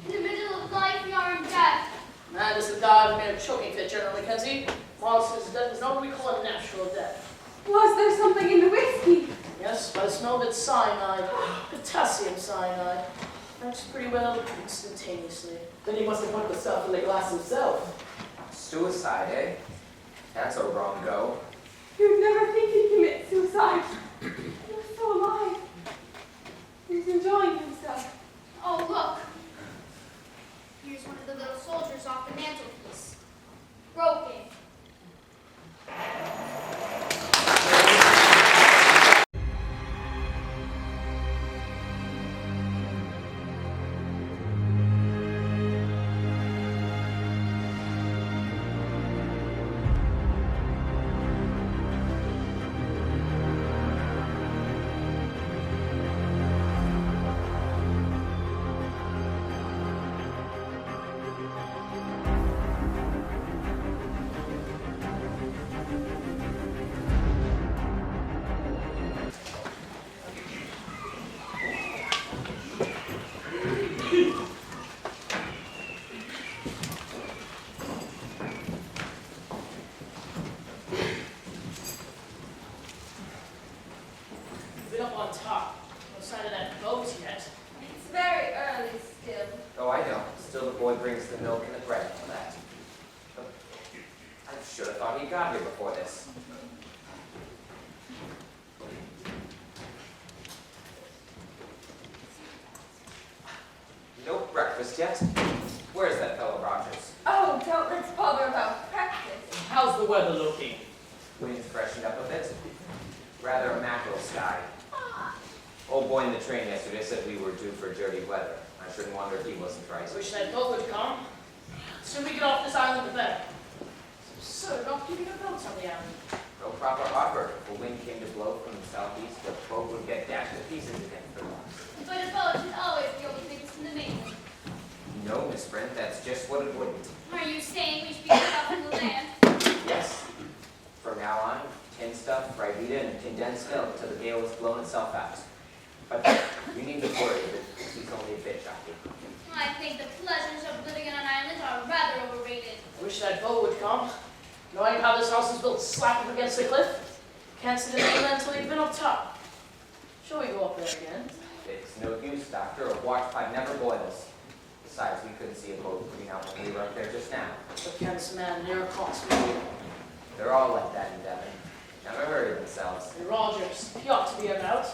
In the middle of life, we are in death. Man doesn't die of a mere choking fit, General Mackenzie. Whilst his death is not what we call a natural death. Was there something in the whiskey? Yes, by the smell of its cyanide, potassium cyanide. Works pretty well instantaneously. Then he must have put the stuff in the glass himself. Suicide, eh? That's a wrong go. You'd never think he'd commit suicide. He was so alive. He was enjoying himself. Oh, look. Here's one of the little soldiers off the mantelpiece. Broken. brings the milk and the bread and all that. But I should have thought he got here before this. No breakfast yet? Where's that fellow Rogers? Oh, don't let's bother about breakfast. How's the weather looking? Wind's freshened up a bit. Rather a mackerel sky. Old boy in the train yesterday said we were due for dirty weather. I shouldn't wonder if he wasn't right. Wish that boat would come. The sooner we get off this island, the better. It's absurd not keeping our boats on the island. No proper harbor. If a wind came to blow from the southeast, the boat would get dashed to pieces against the rocks. But a boat should always be able to take us from the mainland. No, Miss Brent, that's just what it wouldn't. Are you saying we should be cut off from the land? Yes. From now on, tin stuff, ribena, and condensed milk till the gale has blown itself out. But you needn't worry that he's only a bit jockey. I think the pleasures of living on an island are rather overrated. I wish that boat would come. Knowing how this house is built slap up against the cliff, can't sit in the mainland until you've been up top. Shall we go up there again? It's no use, Doctor. A watch pipe never boils. Besides, we couldn't see a boat putting out when we were up there just now. What can this man near cost me? They're all like that in Devon. Never hurry themselves. And Rogers, he ought to be about.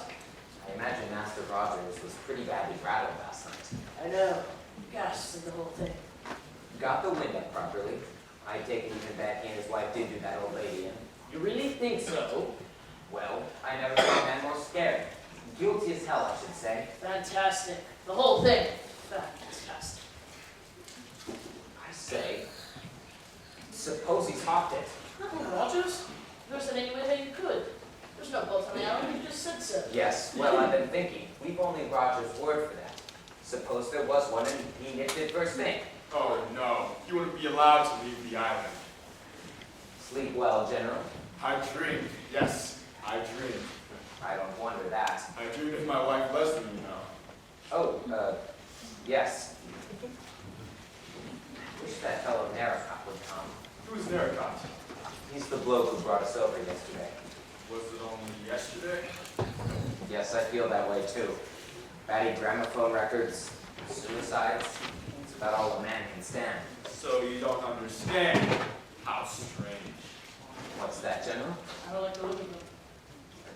I imagine Master Rogers was pretty badly rattled last night. I know. Gasps in the whole thing. Got the wind up properly. I take it even back in his wife did do that old lady in. You really think so? Well, I never saw a man more scared. Guilty as hell, I should say. Fantastic. The whole thing. Fantastic. I say, suppose he talked it. Oh, Rogers, you never said any way that you could. There's no boat on the island, you just said so. Yes, well, I've been thinking. We've only Roger's word for that. Suppose there was one and he nipped it first thing. Oh, no. You wouldn't be allowed to leave the island. Sleep well, General. I dream. Yes, I dream. I don't wonder that. I dreamed of my wife Leslie, you know. Oh, yes. Wish that fellow Narracott would come. Who's Narracott? He's the bloke who brought us over yesterday. Was it only yesterday? Yes, I feel that way too. Batty gramophone records, suicides. It's about all a man can stand. So you don't understand. How strange. What's that, General? I don't like the look of him.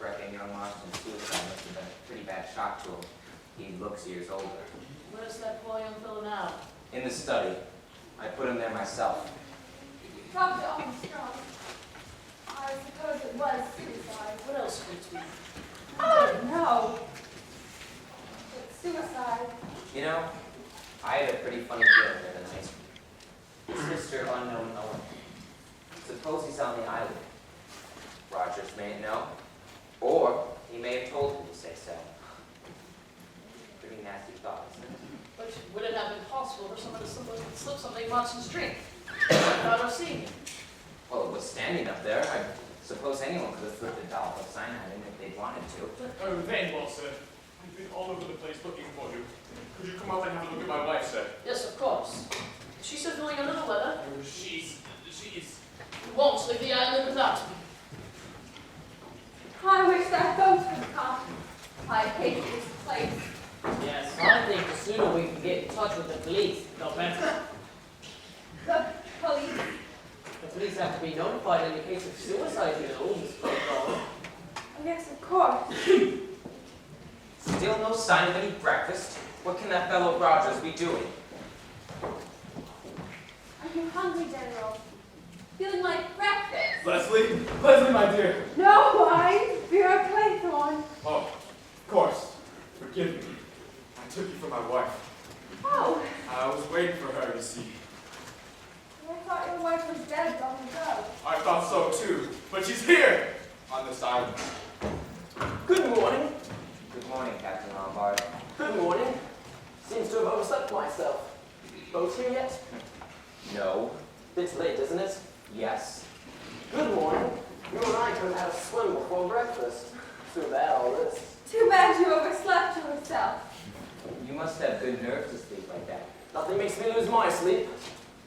I reckon young Marston's suicide must have been a pretty bad shock to him. He looks years older. Where's that poor young fellow now? In the study. I put him there myself. Dr. Armstrong, I suppose it was suicide. What else could it be? Oh, no. It's suicide. You know, I had a pretty funny feeling the other night. It's Mr. Unknown Owen. Suppose he's on the island. Rogers may know, or he may have told him to say so. Pretty nasty thought, isn't it? But would it have been possible for someone to slip something in Watson's drink without us seeing it? Well, it was standing up there. I suppose anyone could have slipped a dollop of cyanide in if they'd wanted to. Oh, very well, sir. I've been all over the place looking for you. Could you come up and have a look at my wife, sir? Yes, of course. She's still feeling a little better. Oh, she's... We won't leave the island without me. I wish that boat would come. I hate this place. Yes, I think the sooner we can get in touch with the police, the better. The police. The police have to be notified in the case of suicide, you know, Miss Brokaw. Yes, of course. Still no sign of any breakfast? What can that fellow Rogers be doing? Are you hungry, General? Feeling like breakfast? Leslie? Leslie, my dear. No, Fear of Claythorne. Oh, of course. Forgive me. I took you for my wife. Oh, I was waiting for her, you see. I thought your wife was dead long ago. I thought so too. But she's here! On this island. Good morning. Good morning, Captain Lombard. Good morning. Seems to have overslept myself. Boat here yet? No. Bit late, isn't it? Yes. Good morning. You and I could have had a swim before breakfast. Too bad all this. Too bad you overslept yourself. You must have good nerves to sleep like that. Nothing makes me lose my sleep.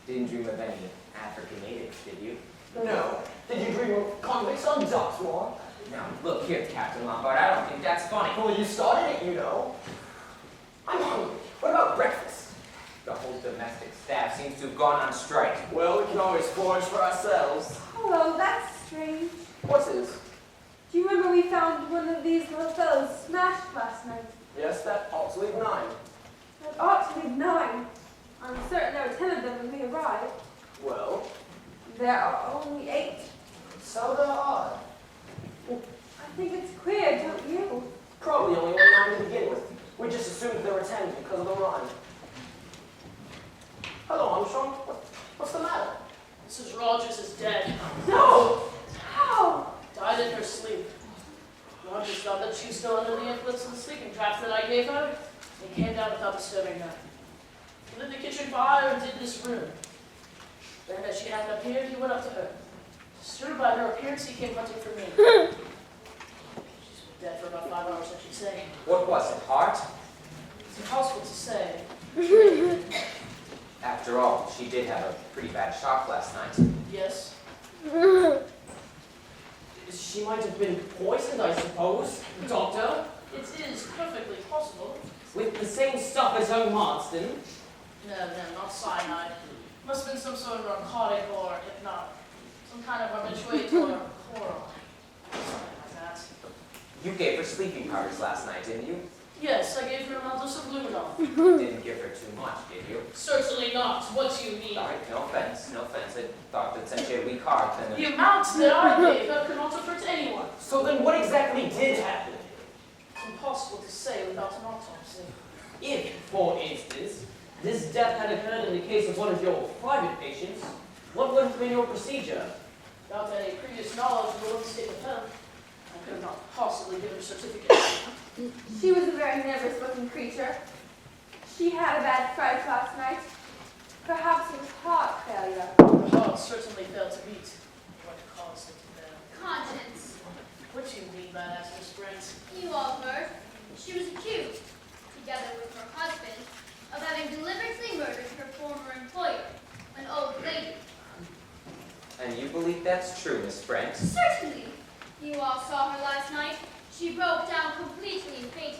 Didn't dream of any African natives, did you? No. Did you dream of convicts on Dartmoor? Now, look here, Captain Lombard, I don't think that's funny. Well, you started it, you know. I'm hungry. What about breakfast? The whole domestic staff seems to have gone on strike. Well, we can always forage for ourselves. Hello, that's strange. What is? Do you remember we found one of these little fellows smashed last night? Yes, that ought to leave 9. That ought to leave 9. I'm certain there were 10 of them when we arrived. Well, There are only 8. so there are. I think it's queer, don't you? Probably only 9 to begin with. We just assumed there were 10 because of the rhyme. Hello, Armstrong. What's the matter? Mrs. Rogers is dead. No! How? Died in her sleep. Rogers thought that she was still under the influence of the sleeping traps that I gave her. They came down without disturbing her. He lit the kitchen fire and did this room. Then, as she hadn't appeared, he went up to her. Disturbed by her appearance, he came hunting for me. She's been dead for about 5 hours, I should say. What was it, heart? It's impossible to say. After all, she did have a pretty bad shock last night. Yes. She might have been poisoned, I suppose, Doctor, It is perfectly possible. with the same stuff as old Marston. No, not cyanide. Must have been some sort of narcotic or hypnotic. Some kind of habituate or chloral. Something like that. You gave her sleeping powders last night, didn't you? Yes, I gave her a dose of luminol. Didn't give her too much, did you? Certainly not. What do you mean? Sorry, no offense, no offense. I thought that since you had a weak heart, then... The amount that I gave her could not have hurt anyone. So then what exactly did happen? It's impossible to say without an autopsy. If, for instance, this death had occurred in the case of one of your private patients, what would have been your procedure? Without any previous knowledge of the woman's state of health, I could have not possibly given her a certificate. She was a very nervous-looking creature. She had a bad fright last night. Perhaps it was heart failure. Her heart certainly failed to beat. What caused it to fail? Conscience. What do you mean by that, Miss Brent? You all heard. She was accused, together with her husband, of having deliberately murdered her former employer, an old lady. And you believe that's true, Miss Brent? Certainly. You all saw her last night. She broke down completely and fainted.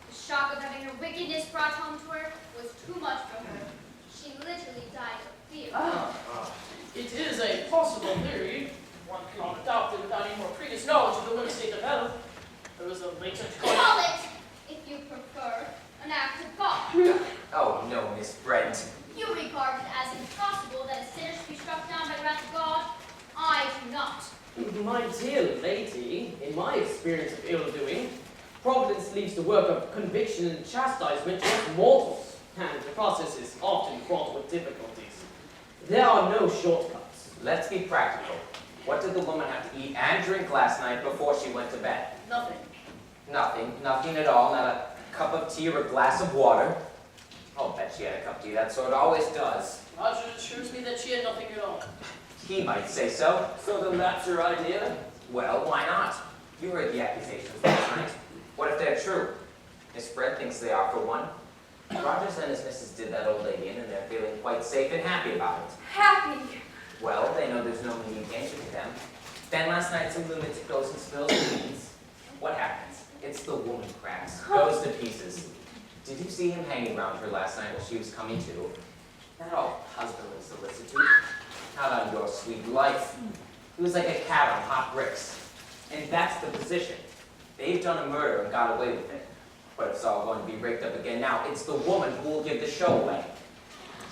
The shock of having her wickedness brought home to her was too much for her. She literally died of fear. It is a possible theory. One cannot adopt it without any more previous knowledge of the woman's state of health. There was a latent Call it, if you prefer, an act of God. Oh, no, Miss Brent. You regard it as impossible that a sinner should be struck down by the wrath of God. I do not. My dear lady, in my experience of ill-doing, Providence leaves the work of conviction and chastisement to us mortals, and the process is often fraught with difficulties. There are no shortcuts. Let's be practical. What did the woman have to eat and drink last night before she went to bed? nothing. Nothing at all, not a cup of tea or a glass of water. I'll bet she had a cup of tea, that sort always does. Roger assures me that she had nothing at all. He might say so. So then that's your idea? Well, why not? You heard the accusations last night. What if they're true? Miss Brent thinks they are, for one. Rogers and his missus did that old lady in, and they're feeling quite safe and happy about it. Happy. Well, they know there's no immediate danger to them. Then last night some lunatic goes and spills beans. What happens? It's the woman cracks, goes to pieces. Did you see him hanging around her last night while she was coming to? That all husbandly solicitude. Not on your sweet life. He was like a cat on hot bricks. And that's the position. They've done a murder and got away with it. But it's all going to be raked up again now. It's the woman who will give the show away.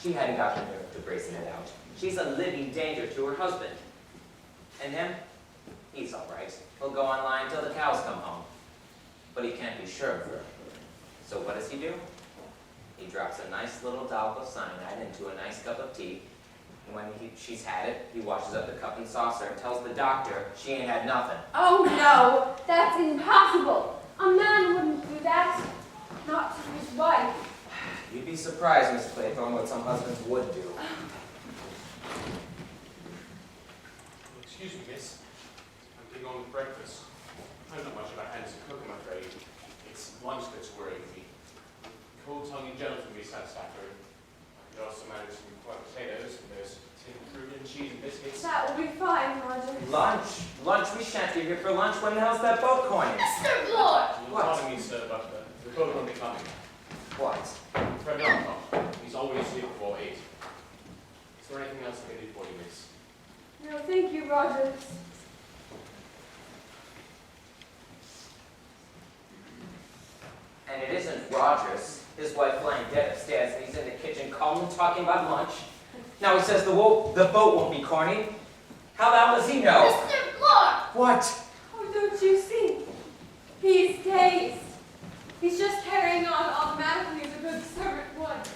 She hadn't got the nerve to brazen it out. She's a living danger to her husband. And him? He's all right. He'll go online till the cows come home. But he can't be sure of her. So what does he do? He drops a nice little dollop of cyanide into a nice cup of tea. And when she's had it, he washes up the cup and saucer and tells the doctor she ain't had nothing. Oh no, that's impossible. A man wouldn't do that. Not to his wife. You'd be surprised, Miss Claythorne, what some husbands would do. Excuse me, miss. I'm getting on with breakfast. I'm not much of a hands to cook, I'm afraid. It's lunch that's worrying me. Cold-tongued and gentle can be satisfactory. I could also manage some corn potatoes, and there's tin fruit and cheese and biscuits. That will be fine, Roger. Lunch? We shan't be here for lunch. When the hell's that boat going? Mr. Lord! Pardon me, sir, but the boat won't be coming. What? Fred Yarncock. He's always sleep before 8. Is there anything else I can do for you, miss? No, thank you, Rogers. And it isn't Rogers. His wife lying dead upstairs, and he's in the kitchen calmly talking about lunch. Now he says the boat won't be corny. How the hell does he know? Mr. Lord! What? Oh, don't you see? He's dazed. He's just carrying on automatically as a good servant would.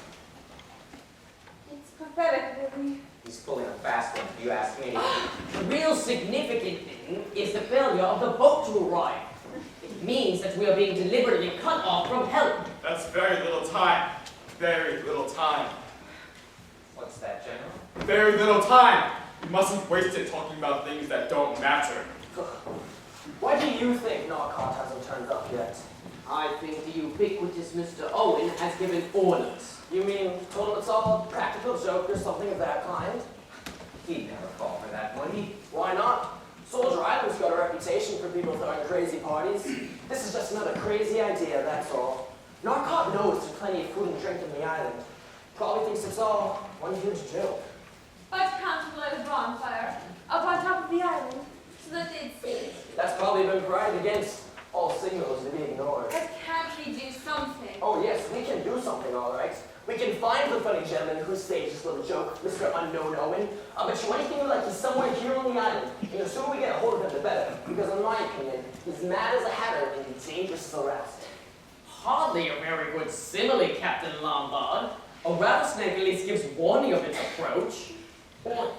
It's pathetic, really. He's pulling a fast one, if you ask me. The real significant thing is the failure of the boat to arrive. It means that we are being deliberately cut off from help. That's very little time. Very little time. What's that, General? Very little time. You mustn't waste it talking about things that don't matter. Why do you think Narcot hasn't turned up yet? I think the ubiquitous Mr. Owen has given orders. You mean told him it's all a practical joke or something of that kind? He'd never fall for that, would he? Why not? Soldier Island's got a reputation for people throwing crazy parties. This is just another crazy idea, that's all. Narcot knows there's plenty of food and drink in the island. Probably thinks it's all one huge joke. But can't we light a bonfire up on top of the island so that they'd see it? That's probably been provided against. All signals to be ignored. But can't we do something? Oh yes, we can do something, all right. We can find the funny gentleman who staged this little joke, Mr. Unknown Owen. I'll bet you anything like he's somewhere here on the island. And the sooner we get a hold of him, the better. Because in my opinion, he's mad as a hatter and dangerous as a rat. Hardly a very good simile, Captain Lombard. A rattlesnake at least gives warning of its approach. Warning.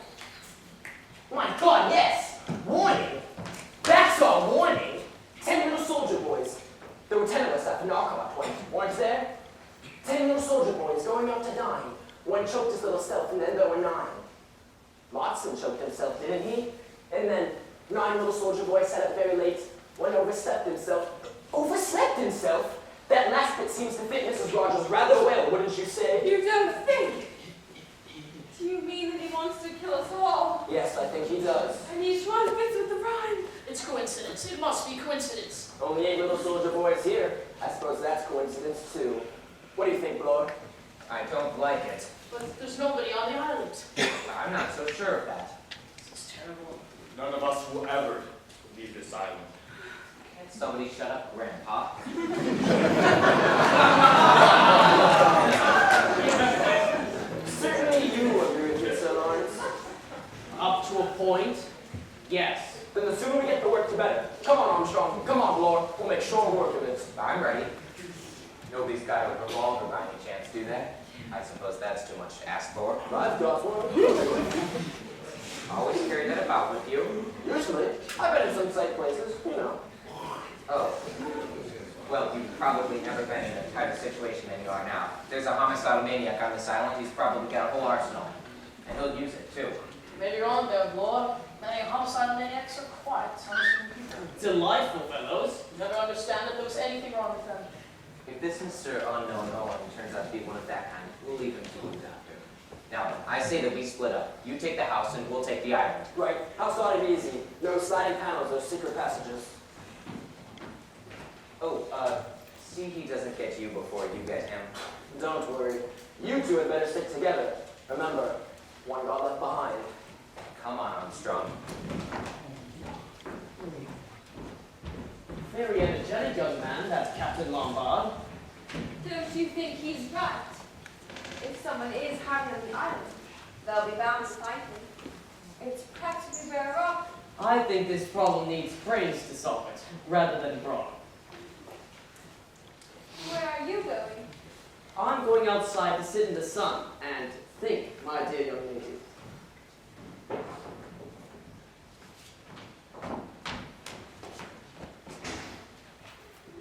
My God, yes! Warning! That's our warning! 10 little soldier boys. There were 10 of us at the Narcot point, weren't there? 10 little soldier boys going out to dine. One choked his little self, and then there were 9. Watson choked himself, didn't he? And then 9 little soldier boys sat up very late. One overslept himself. Overslept himself? That last bit seems to fit Mrs. Rogers rather well, wouldn't you say? You don't think? Do you mean that he wants to kill us all? Yes, I think he does. And each one fits with the rhyme. It's coincidence. It must be coincidence. Only 8 little soldier boys here. I suppose that's coincidence, too. What do you think, Bloor? I don't like it. But there's nobody on the island. I'm not so sure of that. This is terrible. None of us will ever leave this island. Can't somebody shut up, Grandpa? Certainly you agree with me, Sir Lawrence. Up to a point, yes. Then the sooner we get to work, the better. Come on, Armstrong. Come on, Bloor. We'll make short work of it. I'm ready. Nobody's got a revolver by any chance, do they? I suppose that's too much to ask for. I've got one. Always carry that about with you. Usually. I've been in some safe places, you know. Oh. Well, you've probably never been in a tighter situation than you are now. There's a homicidal maniac on this island. He's probably got a whole arsenal. And he'll use it, too. Maybe you're on there, Lord. Many homicidal maniacs are quiet, unassuming people. Delightful fellows. Never understand that there was anything wrong with them. If this Mr. Unknown Owen turns out to be one of that kind, we'll leave him to look after. Now, I say that we split up. You take the house and we'll take the island. Right. House got it easy. No sliding panels or secret passages. Oh, see he doesn't get you before you get him. Don't worry. You two had better stick together. Remember, one got left behind. Come on, Armstrong. Very energetic young man, that Captain Lombard. Don't you think he's right? If someone is hiding on the island, they'll be bound to find him. It's practically bare rock. I think this problem needs brains to solve it, rather than brawn. Where are you going? I'm going outside to sit in the sun and think, my dear young lady.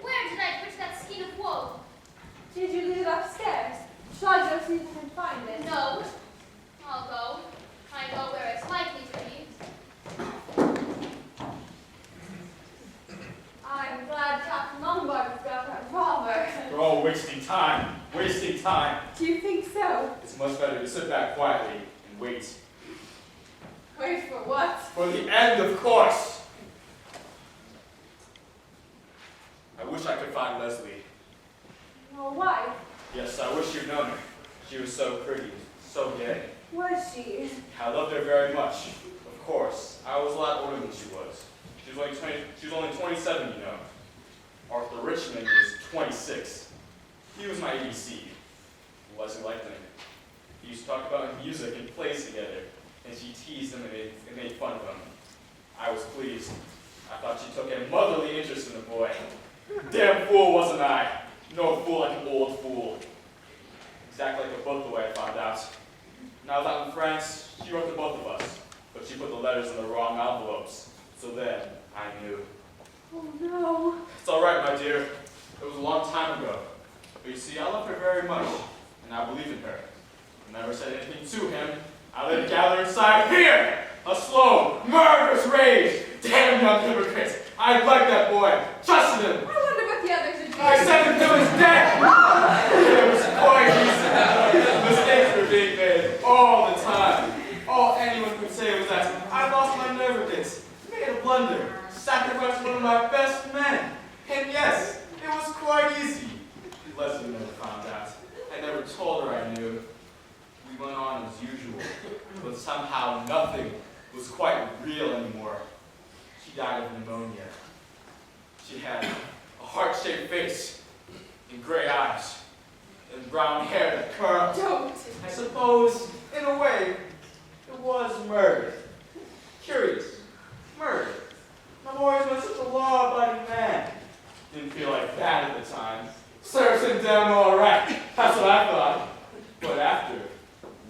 Where did I put that skein of wool? Did you leave it upstairs? Shall I go see if I can find it? No. I'll go. I know where it's likely to be. I'm glad Captain Lombard has got that revolver. We're all wasting time. Wasting time. Do you think so? It's much better to sit back quietly and wait. Wait for what? For the end, of course. I wish I could find Leslie. Well, why? Yes, I wish you'd known her. She was so pretty, so gay. Was she? I loved her very much. Of course, I was a lot older than she was. She was only 27, you know. Arthur Richmond was 26. He was my EDC. He wasn't like me. He used to talk about music and plays together, and she teased him and made fun of him. I was pleased. I thought she took a motherly interest in the boy. Damn fool, wasn't I? No fool like an old fool. Exactly like a book, the way I found out. When I was out in France, she wrote to both of us, but she put the letters in the wrong envelopes. So then, I knew. Oh no. It's all right, my dear. It was a long time ago. But you see, I love her very much, and I believe in her. I never said anything to him. I let it gather inside here! A slow, murderous rage! Damn young hypocrite! I like that boy! Trusted him! I wonder what the others are doing. I sent him to his death! It was quite easy. Mistakes were being made all the time. All anyone could say was that I lost my nerve a bit, made a blunder, sacrificed one of my best men. And yes, it was quite easy. Leslie never found out. I never told her I knew. We went on as usual, but somehow nothing was quite real anymore. She died of pneumonia. She had a heart-shaped face, and gray eyes, and brown hair that curled. Don't. I suppose, in a way, it was murder. Curious. Murder. I've always been such a law-abiding man. Didn't feel like that at the time. Serves him damn all right. That's what I thought. But after,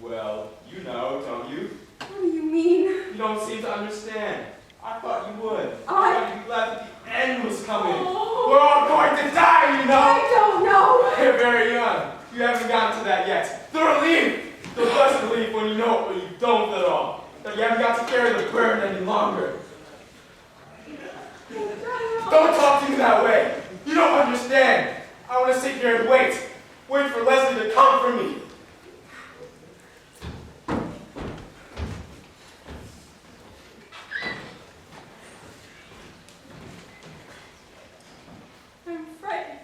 well, you know, don't you? What do you mean? You don't seem to understand. I thought you would. I thought you'd be glad that the end was coming. Oh. We're all going to die, you know. I don't know. You're very young. You haven't gotten to that yet. The relief! The blessed relief when you know it, when you don't at all. That you haven't got to carry the burden any longer. Don't talk to me that way. You don't understand. I want to sit here and wait. Wait for Leslie to come for me. I'm frightened.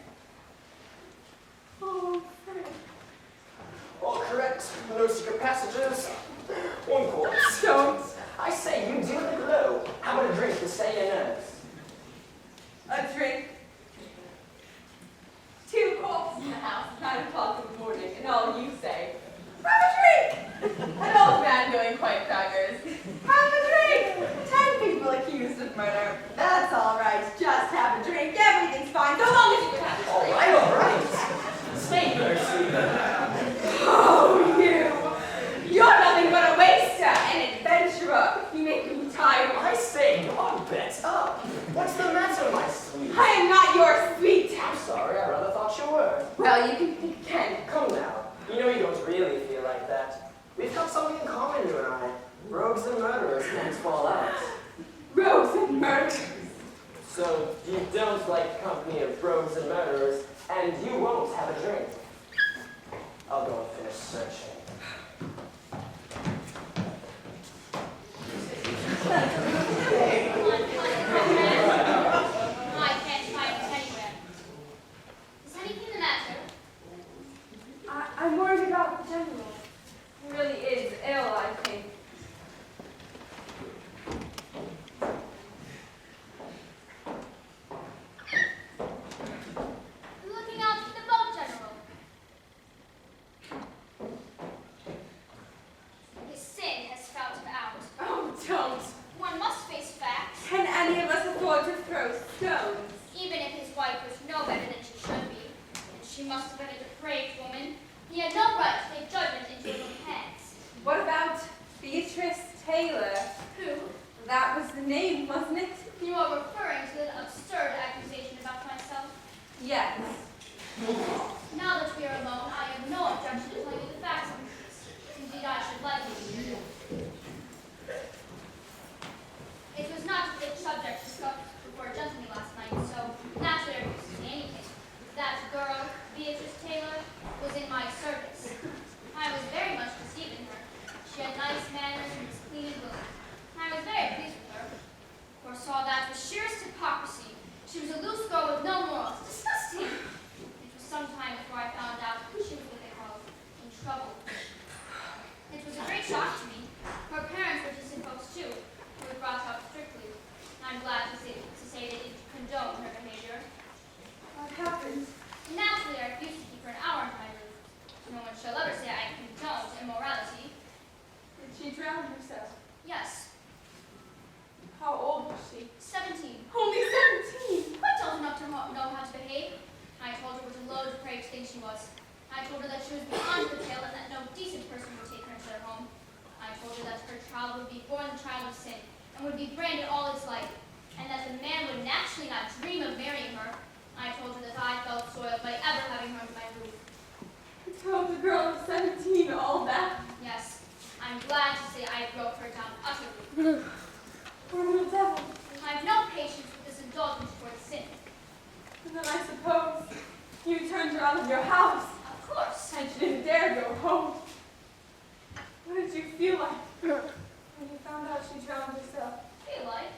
Oh, I'm frightened. All correct. No secret passages. One course. Don't. I say, you deal in the glow. How about a drink to stay your nerves? A drink. 2 cups in the house, 9 o'clock in the morning, and all you say, have a drink! An old man going quite crackers. Have a drink! 10 people accused of murder. That's all right. Just have a drink. Everything's fine, so long as you can have a All drink. right, all right. Stay mercy. Oh, you! You're nothing but a waster, an adventurer. You make me tired. I say, you're bet up. What's the matter, my sweet? I am not your sweet. I'm sorry, I rather thought you were. Well, you can think again. Come now. You know you don't really feel like that. We've got something in common, you and I. Rogues and murderers can't fall out. Rogues and murderers. So you don't like company of rogues and murderers, and you won't have a drink. I'll go and finish searching. I can't find it anywhere. Is anything the matter? I'm worried about the general. He really is ill, I think. Looking out for the boat, General. His sin has found him out. Oh, don't. One must face facts. Can any of us afford to throw stones? Even if his wife was no better than she should be, and she must have been a depraved woman, he had no right to take judgment into his own hands. What about Beatrice Taylor? Who? That was the name, wasn't it? You are referring to an absurd accusation about myself. Yes. Now that we are alone, I have no objection to telling you the facts of this. Indeed, I should like you to hear. It was not a fit subject discussed before a gentleman last night, so naturally I refused to say anything. That girl, Beatrice Taylor, was in my service. I was very much deceived in her. She had nice manners and was clean and willing. I was very pleased with her. Foresaw that with sheerest hypocrisy. She was a loose girl with no morals. Disgusting! It was some time before I found out she was what they call in trouble. It was a great shock to me. Her parents were distant folks too, who were brought up strictly. I'm glad to say they didn't condone her behavior. What happened? Naturally, I refused to keep her an hour under my roof. No one shall ever say I condoned immorality. Did she drown herself? Yes, How old was she? 17. Only 17! Quite old enough to know how to behave. I told her what a low, depraved thing she was. I told her that she was beyond the pale and that no decent person would take her into their home. I told her that her child would be born the child of sin and would be branded all his life, and that the man would naturally not dream of marrying her. I told her that I felt soiled by ever having her under my roof. You told the girl of 17 all that? Yes, I'm glad to say I broke her down utterly. Poor little devil. I have no patience with this indulgence towards sin. And then I suppose you turned her out of your house. Of course. And she didn't dare go home. What did you feel like when you found out she drowned herself? Feel like?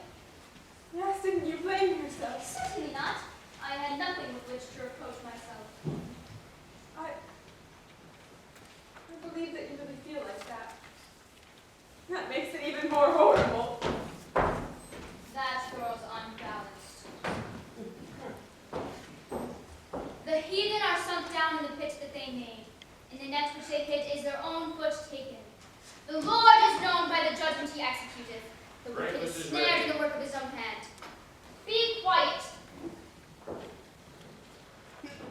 Yes, didn't you blame yourself? Certainly not. I had nothing with which to reproach myself. I believe that you really feel like that. That makes it even more horrible. That girl's unbalanced. The heathen are sunk down in the pit that they made. In the net which they hid is their own foot taken. The Lord is known by the judgment he executeth. The wicked is snared in the work of his own hand. Be quiet.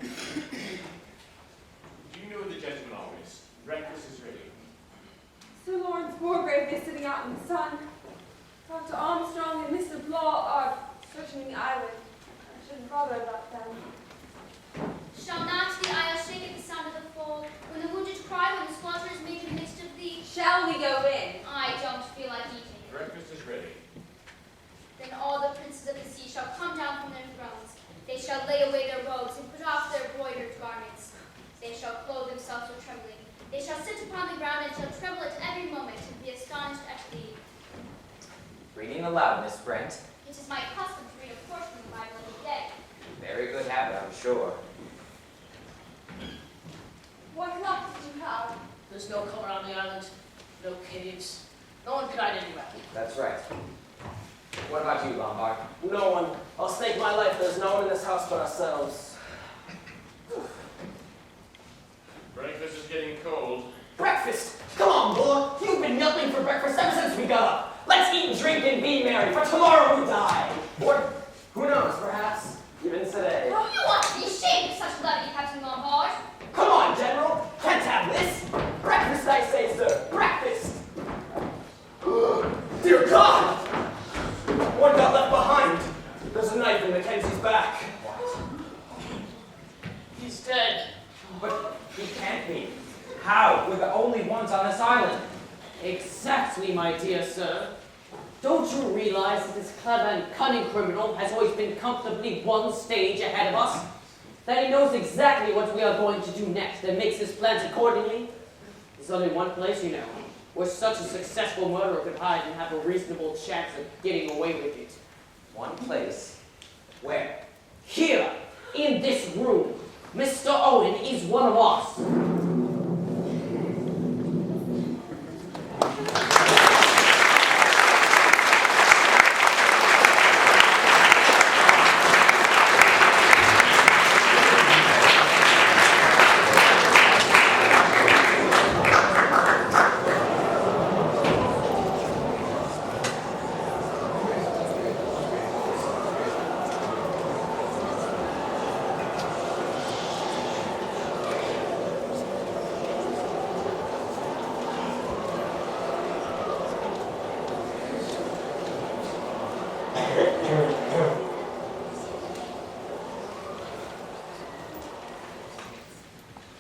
Do you know the gentleman always? Breakfast is ready. Sir Lawrence Wargrave is sitting out in the sun. Dr. Armstrong and Mr. Blaw are searching the island. I shouldn't bother about them. Shall not the isle shake at the sound of the fall, when the wounded cry, when the slaughter is made in the midst of thee? Shall we go in? I don't feel like eating. Breakfast is ready. Then all the princes of the sea shall come down from their thrones. They shall lay away their robes and put off their broidered garments. They shall clothe themselves with trembling. They shall sit upon the ground and shall tremble at every moment and be astonished at thee. Reading aloud, Miss Brent. It is my custom to read a portion of the Bible every day. Very good habit, I'm sure. What luck did you have? There's no color on the island, no caves. No one could hide anywhere. That's right. What about you, Lombard? No one. I'll stake my life there's no one in this house but ourselves. Breakfast is getting cold. Breakfast! Come on, boy! You've been yelping for breakfast ever since we got up. Let's eat, drink, and be merry, for tomorrow we die. Or, who knows, perhaps, even today. You ought to be ashamed of such levity, Captain Lombard. Come on, General! Can't have this! Breakfast, I say, sir! Breakfast! Dear God! One got left behind. There's a knife in Mackenzie's back. He's dead. But he can't be. How? We're the only ones on this island. Exactly, my dear sir. Don't you realize that this clever and cunning criminal has always been comfortably one stage ahead of us? That he knows exactly what we are going to do next and makes his plans accordingly? There's only one place, you know, where such a successful murderer could hide and have a reasonable chance of getting away with it. One place. Where? Here, in this room, Mr. Owen is one of us.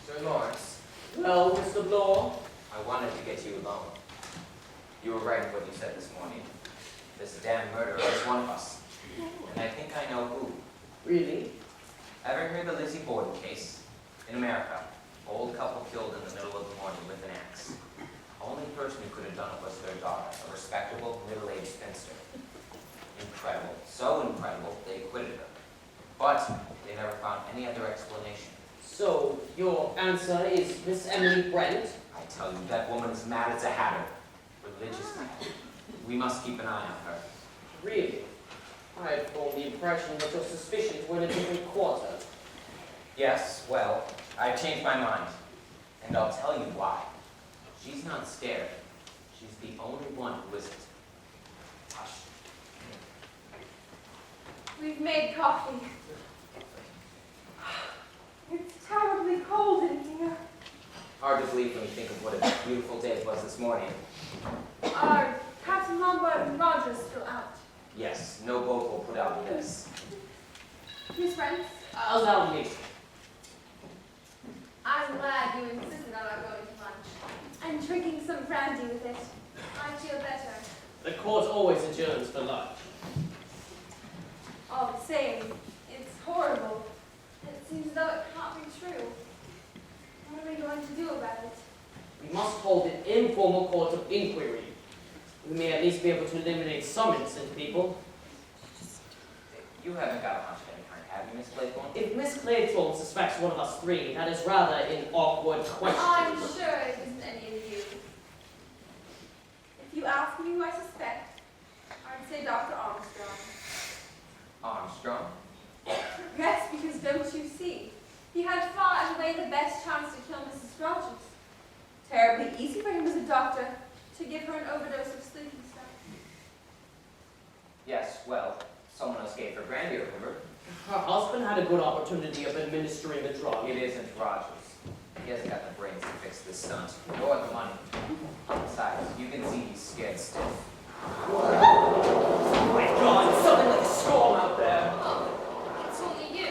Sir Lawrence, Well, Mr. Bloor, I wanted to get you alone. You were right in what you said this morning. This damn murderer is one of us. And I think I know who. really? Ever hear the Lizzie Borden case? In America, old couple killed in the middle of the morning with an axe. Only person who could have done it was their daughter, a respectable, middle-aged spinster. Incredible. So incredible, they acquitted her. But they never found any other explanation. So, Your answer is Miss Emily Brent? I tell you, that woman is mad as a hatter. Religious mad. We must keep an eye on her. Really? I had formed the impression that your suspicions were in a different quarter. Yes, well, I've changed my mind. And I'll tell you why. She's not scared. She's the only one who isn't. Hush. We've made coffee. It's terribly cold in here. Hard to believe when you think of what a beautiful day it was this morning. Are Captain Lombard and Rogers still out? Yes, no boat will put out in this. Miss Brent, Allow me. I'm glad you insisted on our going to lunch. And drinking some brandy with it. I feel better. The court always adjourns for lunch. All the same, it's horrible. It seems as though it can't be true. What are we going to do about it? We must hold an informal court of inquiry. We may at least be able to eliminate some innocent people. You haven't got a hunch of any kind, have you, Miss Claythorne? If Miss Claythorne suspects one of us three, that is rather an awkward question. I'm sure it isn't any of you. If you ask me who I suspect, I'd say Dr. Armstrong. Armstrong? Yes, because don't you see? He had far and away the best chance to kill Mrs. Rogers. Terribly easy for him as a doctor to give her an overdose of sleeping stuff. Yes, well, someone else gave her brandy, remember? Her husband had a good opportunity of administering the drug. It isn't Rogers. He hasn't got the brains to fix this stunt, nor the money. Besides, you can see he's scared stiff. Oh my God, it's something like a storm out there. Oh, it's only you.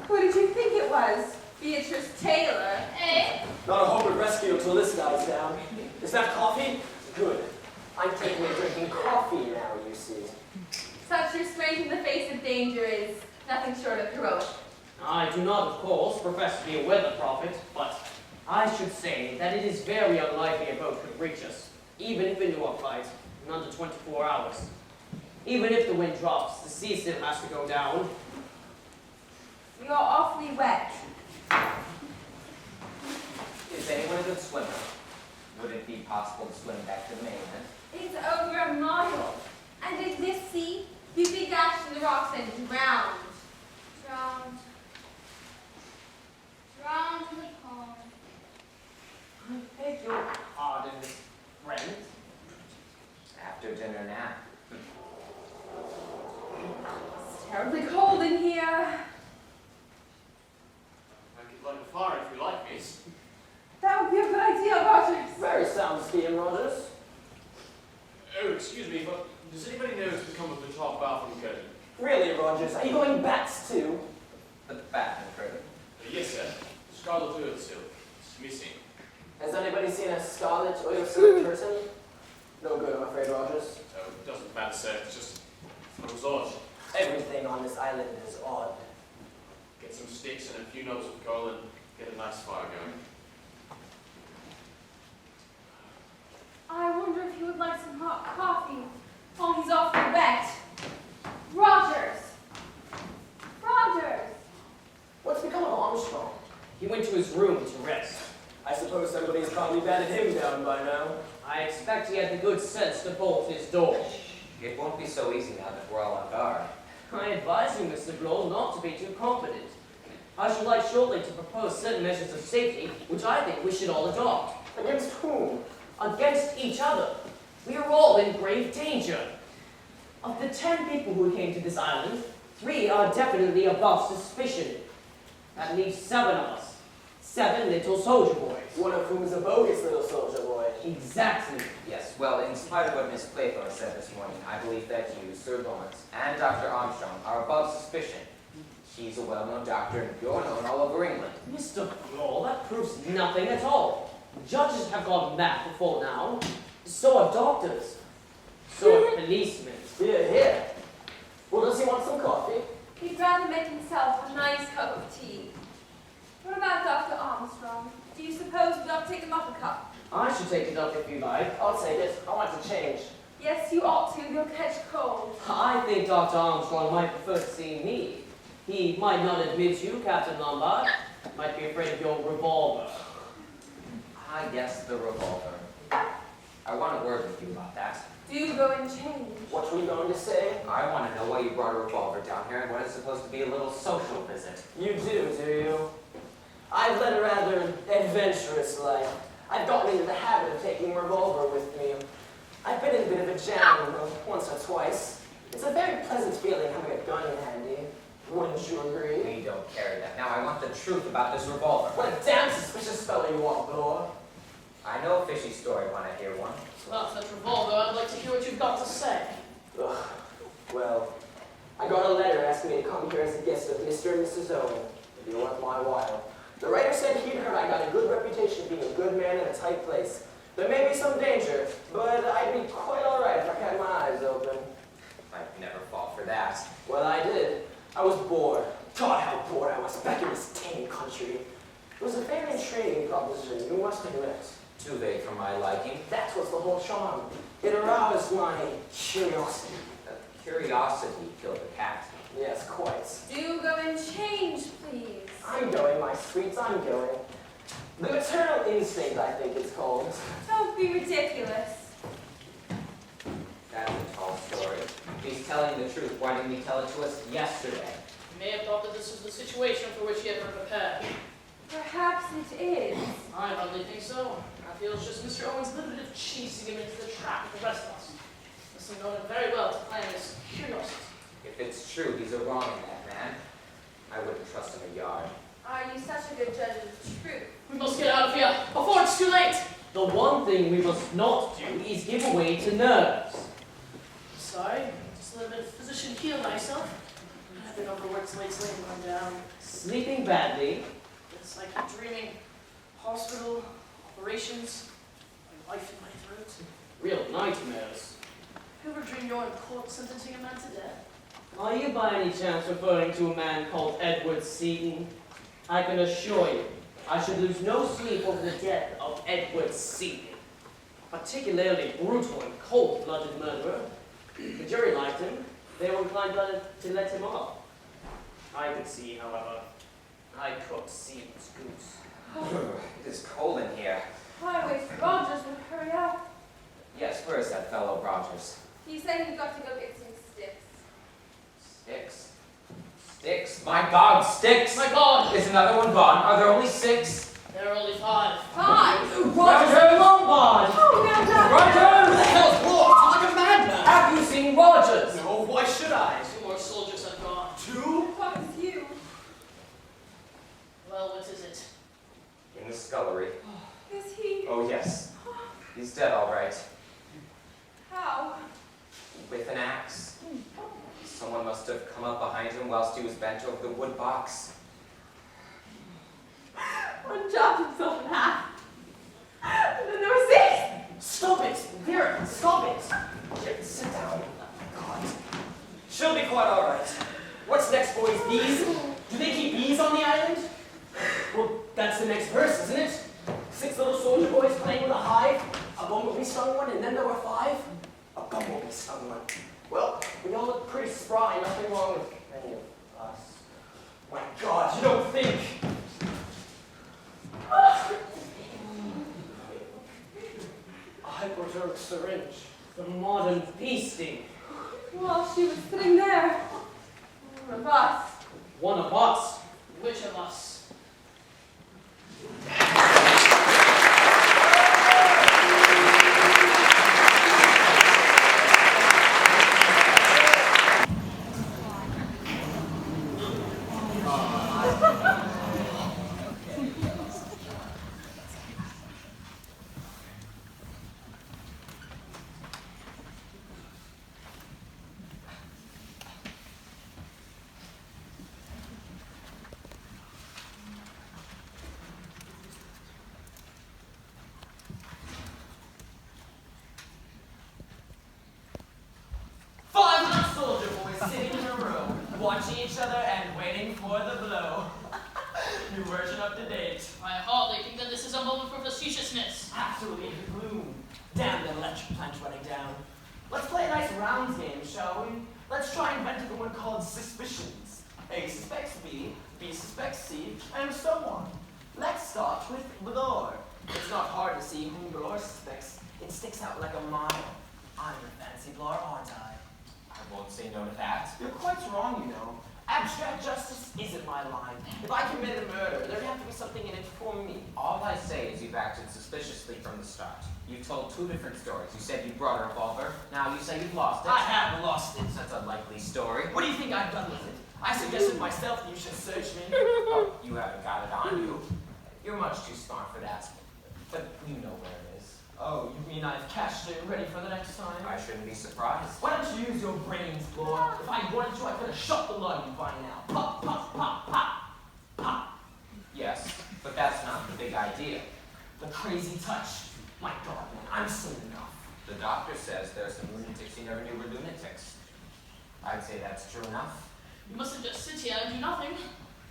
Who did you think it was? Beatrice Taylor. Eh? Not a hope of rescue until this guy's down. Is that coffee? Good. I'm taking and drinking coffee now, you see. Such restraint in the face of danger is nothing short of heroic. I do not, of course, profess to be a weather prophet, but I should say that it is very unlikely a boat could reach us, even if it knew our plight, in under 24 hours. Even if the wind drops, the sea still has to go down. You're awfully wet. Is anyone a good swimmer? Would it be possible to swim back to the mainland? It's over a mile. And in this sea, you'd be dashed in the rocks and drowned. Drowned. Drowned in the pond. I beg your pardon, Miss Brent. After dinner nap. It's terribly cold in here. I could light a fire if you like, miss. That would be a good idea, Rogers. Very sound scheme, Rogers. Oh, excuse me, but does anybody know what's become of the top bathroom curtain? Really, Rogers, are you going bats too? The bathroom curtain. Yes, sir. Scarlet oil silk. It's missing. Has anybody seen a scarlet oil silk curtain? No good, I'm afraid, Rogers. Oh, it doesn't matter, sir. It's just it was odd. Everything on this island is odd. Get some sticks and a few knobs of coal and get a nice fire going. I wonder if he would like some hot coffee while he's off the bet. Rogers! Rogers! What's become of Armstrong? He went to his room to rest. I suppose somebody's probably batted him down by now. I expect he had the good sense to bolt his door. It won't be so easy now that we're all on guard. I advise you, Mr. Blow, not to be too confident. I should like shortly to propose certain measures of safety, which I think we should all adopt. Against whom? Against each other. We are all in grave danger. Of the 10 people who came to this island, 3 are definitely above suspicion. That leaves 7 of us. 7 little soldier boys. One of whom is a bogus little soldier boy. Exactly. Yes, well, in spite of what Miss Claythorne said this morning, I believe that you, Sir Lawrence, and Dr. Armstrong are above suspicion. She's a well-known doctor, and you're known all over England. Mr. Blow, that proves nothing at all. Judges have gone mad before now. So have doctors. So have policemen. Here, here. Well, does he want some coffee? He'd rather make himself a nice cup of tea. What about Dr. Armstrong? Do you suppose we'd ought to take him up a cup? I should take it up if you like. I'll take it. I want to change. Yes, you ought to. You'll catch cold. I think Dr. Armstrong might prefer to see me. He might not admit you, Captain Lombard, Might be afraid of your revolver. Ah, yes, the revolver. I want a word with you about that. Do go and change. What were you going to say? I want to know why you brought a revolver down here and what is supposed to be a little social visit. You do you? I've led a rather adventurous life. I've gotten into the habit of taking a revolver with me. I've been in a bit of a jam once or twice. It's a very pleasant feeling having a gun handy. Wouldn't you agree? We don't carry that. Now, I want the truth about this revolver. What a damn suspicious fellow you are, Thor. I know a fishy story when I hear one. About that revolver, I'd like to hear what you've got to say. Ugh. Well, I got a letter asking me to come here as a guest of Mr. and Mrs. Owen. It'd be worth my while. The writer said he'd heard I got a good reputation being a good man in a tight place. There may be some danger, but I'd be quite all right if I had my eyes open. I'd never fall for that. Well, I did. I was bored. God, how bored I was back in this tame country. It was a very intriguing proposition, you must admit. Too vague for my liking. That was the whole charm. It aroused my curiosity. Curiosity killed the cat. Yes, quite. Do go and change, please. I'm going, my sweets, I'm going. The maternal instinct, I think it's called. Don't be ridiculous. That's a tall story. If he's telling the truth, why didn't he tell it to us yesterday? You may have thought that this was the situation for which he had been prepared. Perhaps it is. I hardly think so. I feel it's just Mr. Owen's little bit of chasing him into the trap with the rest of us. Must have known it very well to plan his curiosity. If it's true, he's a wrong that man. I wouldn't trust him a yard. Are you such a good judge of the truth? We must get out of here before it's too late. The one thing we must not do is give away to nerves. Sorry, just a little bit of physician heal myself. I've been overworked lately and run down. Sleeping badly. Yes, I keep dreaming. Hospital, operations, my wife in my throat. Real nightmares. Ever dream you're in court sentencing a man to death? Are you by any chance referring to a man called Edward Seaton? I can assure you, I should lose no sleep over the death of Edward Seaton. Particularly brutal and cold-blooded murderer. The jury liked him. They were inclined to let him off. I could see, however, I cooked Seaton's goose. It is cold in here. I wish Rogers would hurry up. Yes, where is that fellow Rogers? He said he'd got to go get some sticks. Sticks? Sticks? My God, sticks! My God! Is another one gone? Are there only 6? There are only 5. 5! Roger Lombard! Oh, no. Rogers! What the hell is wrong? I'm like a madman. Have you seen Rogers? No, why should I? 2 more soldiers have gone. 2? What is you? Well, what is it? In the scullery. Is he? Oh, yes. He's dead, all right. How? With an axe. Someone must have come up behind him whilst he was bent over the wood box. One chopped himself in half. And then there was 6. Stop it! Vera, stop it! Here, sit down. God. She'll be quite all right. What's next, boys? Bees? Do they keep bees on the island? Well, that's the next verse, isn't it? 6 little soldier boys playing with a hive. A bumblebee stung one, and then there were 5. A bumblebee stung one. Well, we all look pretty spry. Nothing wrong with any of us. My God, you don't think... A hypodermic syringe. The modern feasting. Well, she was sitting there. One of us. One of us. Which of us? Watching each other and waiting for the blow. New version up to date. I hardly think that this is a moment for facetiousness. Absolutely gloom. Damn that electric plant running down. Let's play a nice rounds game, shall we? Let's try and invent a one called Suspicions. A suspects B, B suspects C, and so on. Let's start with Blore. It's not hard to see whom Blore suspects. It sticks out like a mile. I'm a fancy Blore, aren't I? I won't say no to that. You're quite wrong, you know. Abstract justice isn't my line. If I committed a murder, there'd have to be something in it for me. All I say is you've acted suspiciously from the start. You've told two different stories. You said you brought a revolver. Now you say you've lost it. I have lost it. That's a likely story. What do you think I've done with it? I suggested myself you should search me. Oh, you haven't got it on you. You're much too smart for that. But you know where it is. Oh, you mean I've cached it ready for the next time? I shouldn't be surprised. Why don't you use your brains, Blore? If I wanted to, I could have shot the lot of you by now. Pop, pop, pop, pop, pop. Yes, but that's not the big idea. The crazy touch. My God, man, I'm sane enough. The doctor says there are some lunatics he never knew were lunatics. I'd say that's true enough. You mustn't just sit here and do nothing.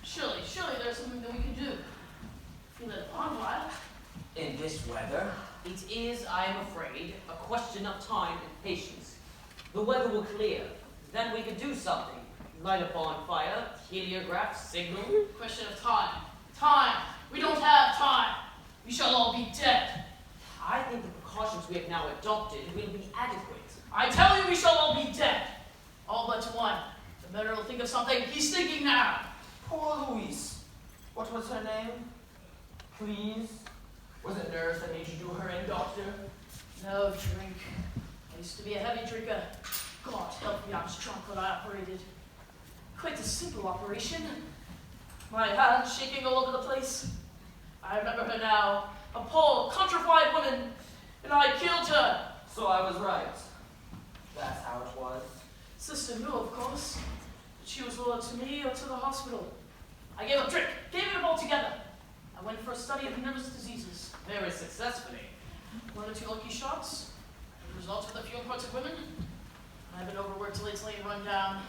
Surely there's something that we can do. If you let it on a while. In this weather? It is, I am afraid, a question of time and patience. The weather will clear. Then we can do something. Light a bonfire, heliograph, signal. Question of time. Time! We don't have time! We shall all be dead. I think the precautions we have now adopted will be adequate. I tell you we shall all be dead. All but one. The murderer will think of something. He's thinking now. Poor Louise. What was her name? Please? Was it nerves that made you do her in, doctor? No drink. I used to be a heavy drinker. God help me, I was drunk when I operated. Quite a simple operation. My hands shaking all over the place. I remember her now. A poor, countrified woman. And I killed her. So I was right. That's how it was. Sister knew, of course. But she was loyal to me or to the hospital. I gave up drink. Gave it up altogether. I went for a study of nervous diseases. Very successfully. 1 or 2 lucky shots. The results with a few important women. I've been overworked till lately and run down.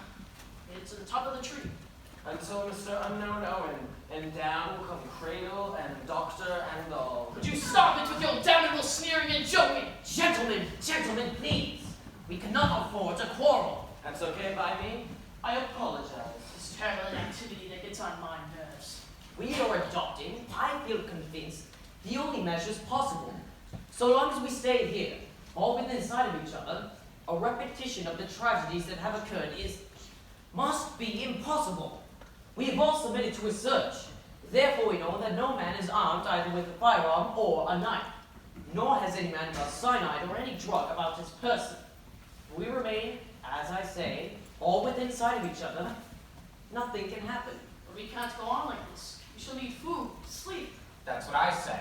Made it to the top of the tree. Until Mr. Unknown Owen, and down will come cradle and doctor and all. Would you stop it with your damnable sneering and joking? Gentlemen, please. We cannot afford to quarrel. That's okay by me. I apologize. This terrible inactivity that gets on my nerves. We are adopting, I feel convinced, the only measures possible. So long as we stay here, all within sight of each other, a repetition of the tragedies that have occurred must be impossible. We have all submitted to a search. Therefore we know that no man is armed either with a firearm or a knife. Nor has any man got cyanide or any drug about his person. We remain, as I say, all within sight of each other. Nothing can happen. But we can't go on like this. We shall need food, sleep. That's what I say.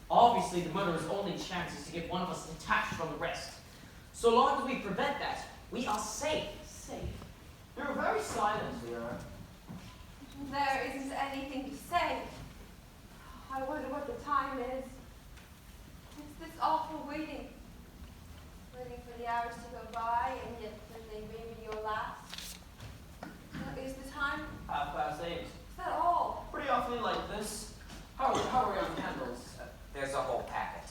Obviously, the murderer's only chance is to get one of us detached from the rest. So long as we prevent that, we are safe. Safe. You're very silent, Vera. There isn't anything to say. I wonder what the time is. It's this awful waiting. Waiting for the hours to go by, and yet when they may be your last. What is the time? 8:30. Is that all? Pretty awfully like this. How are we on candles? There's a whole packet.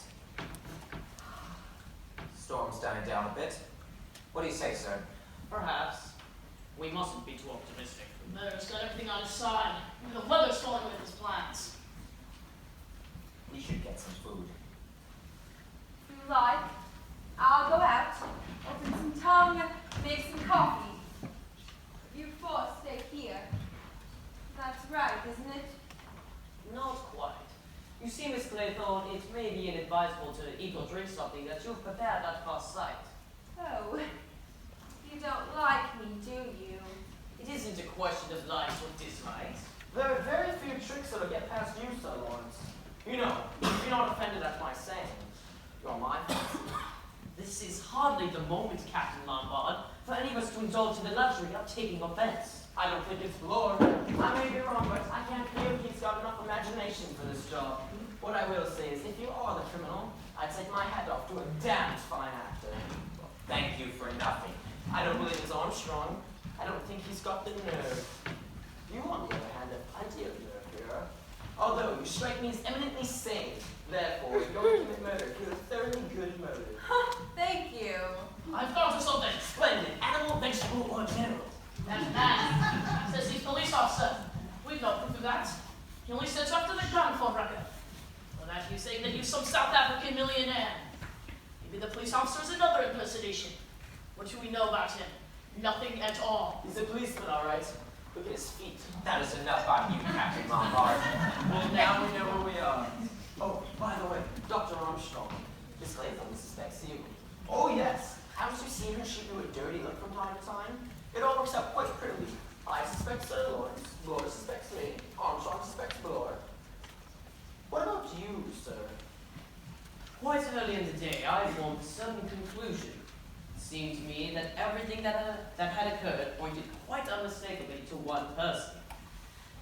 Storm's dying down a bit. What do you say, sir? Perhaps. We mustn't be too optimistic. The murderer's got everything on his side. And the weather's falling with his plans. We should get some food. If you like, I'll go out, open some tongue, make some coffee. You four stay here. That's right, isn't it? Not quite. You see, Miss Claythorne, it may be inadvisable to eat or drink something that you've prepared at first sight. Oh, you don't like me, do you? It isn't a question of likes or dislikes. There are very few tricks that'll get past you, Sir Lawrence. You know, if you're not offended at my saying, you're my fancy. This is hardly the moment, Captain Lombard, for any of us to indulge in the luxury of taking offense. I don't think it's Lord. I may be wrong, but I can't feel he's got enough imagination for this job. What I will say is, if you are the criminal, I take my hat off to a damned fine actor. Thank you for nothing. I don't believe his arm's strong. I don't think he's got the nerve. You, on the other hand, have plenty of nerve, Vera. Although you strike me as eminently sane. Therefore, if you're going to commit murder, you're a thoroughly good motive. Thank you. I've thought of something. Splendid. Animal, vegetable, or general. That man says he's police officer. We've no millionaire. Maybe the police officer is another impersonation. What do we know about him? Nothing at all. He's a policeman, all right. Look at his feet. That is enough on you, Captain Lombard. Well, now we know where we are. Oh, by the way, Dr. Armstrong. Miss Clayton suspects you. Oh, yes. Haven't you seen her shoot you a dirty look from time to time? It all works out quite prettily. I suspect Sir Lawrence. Lawrence suspects me. Armstrong suspects Bloor. What about you, sir? Quite early in the day, I formed a certain conclusion. It seemed to me that everything that had occurred pointed quite unmistakably to one person.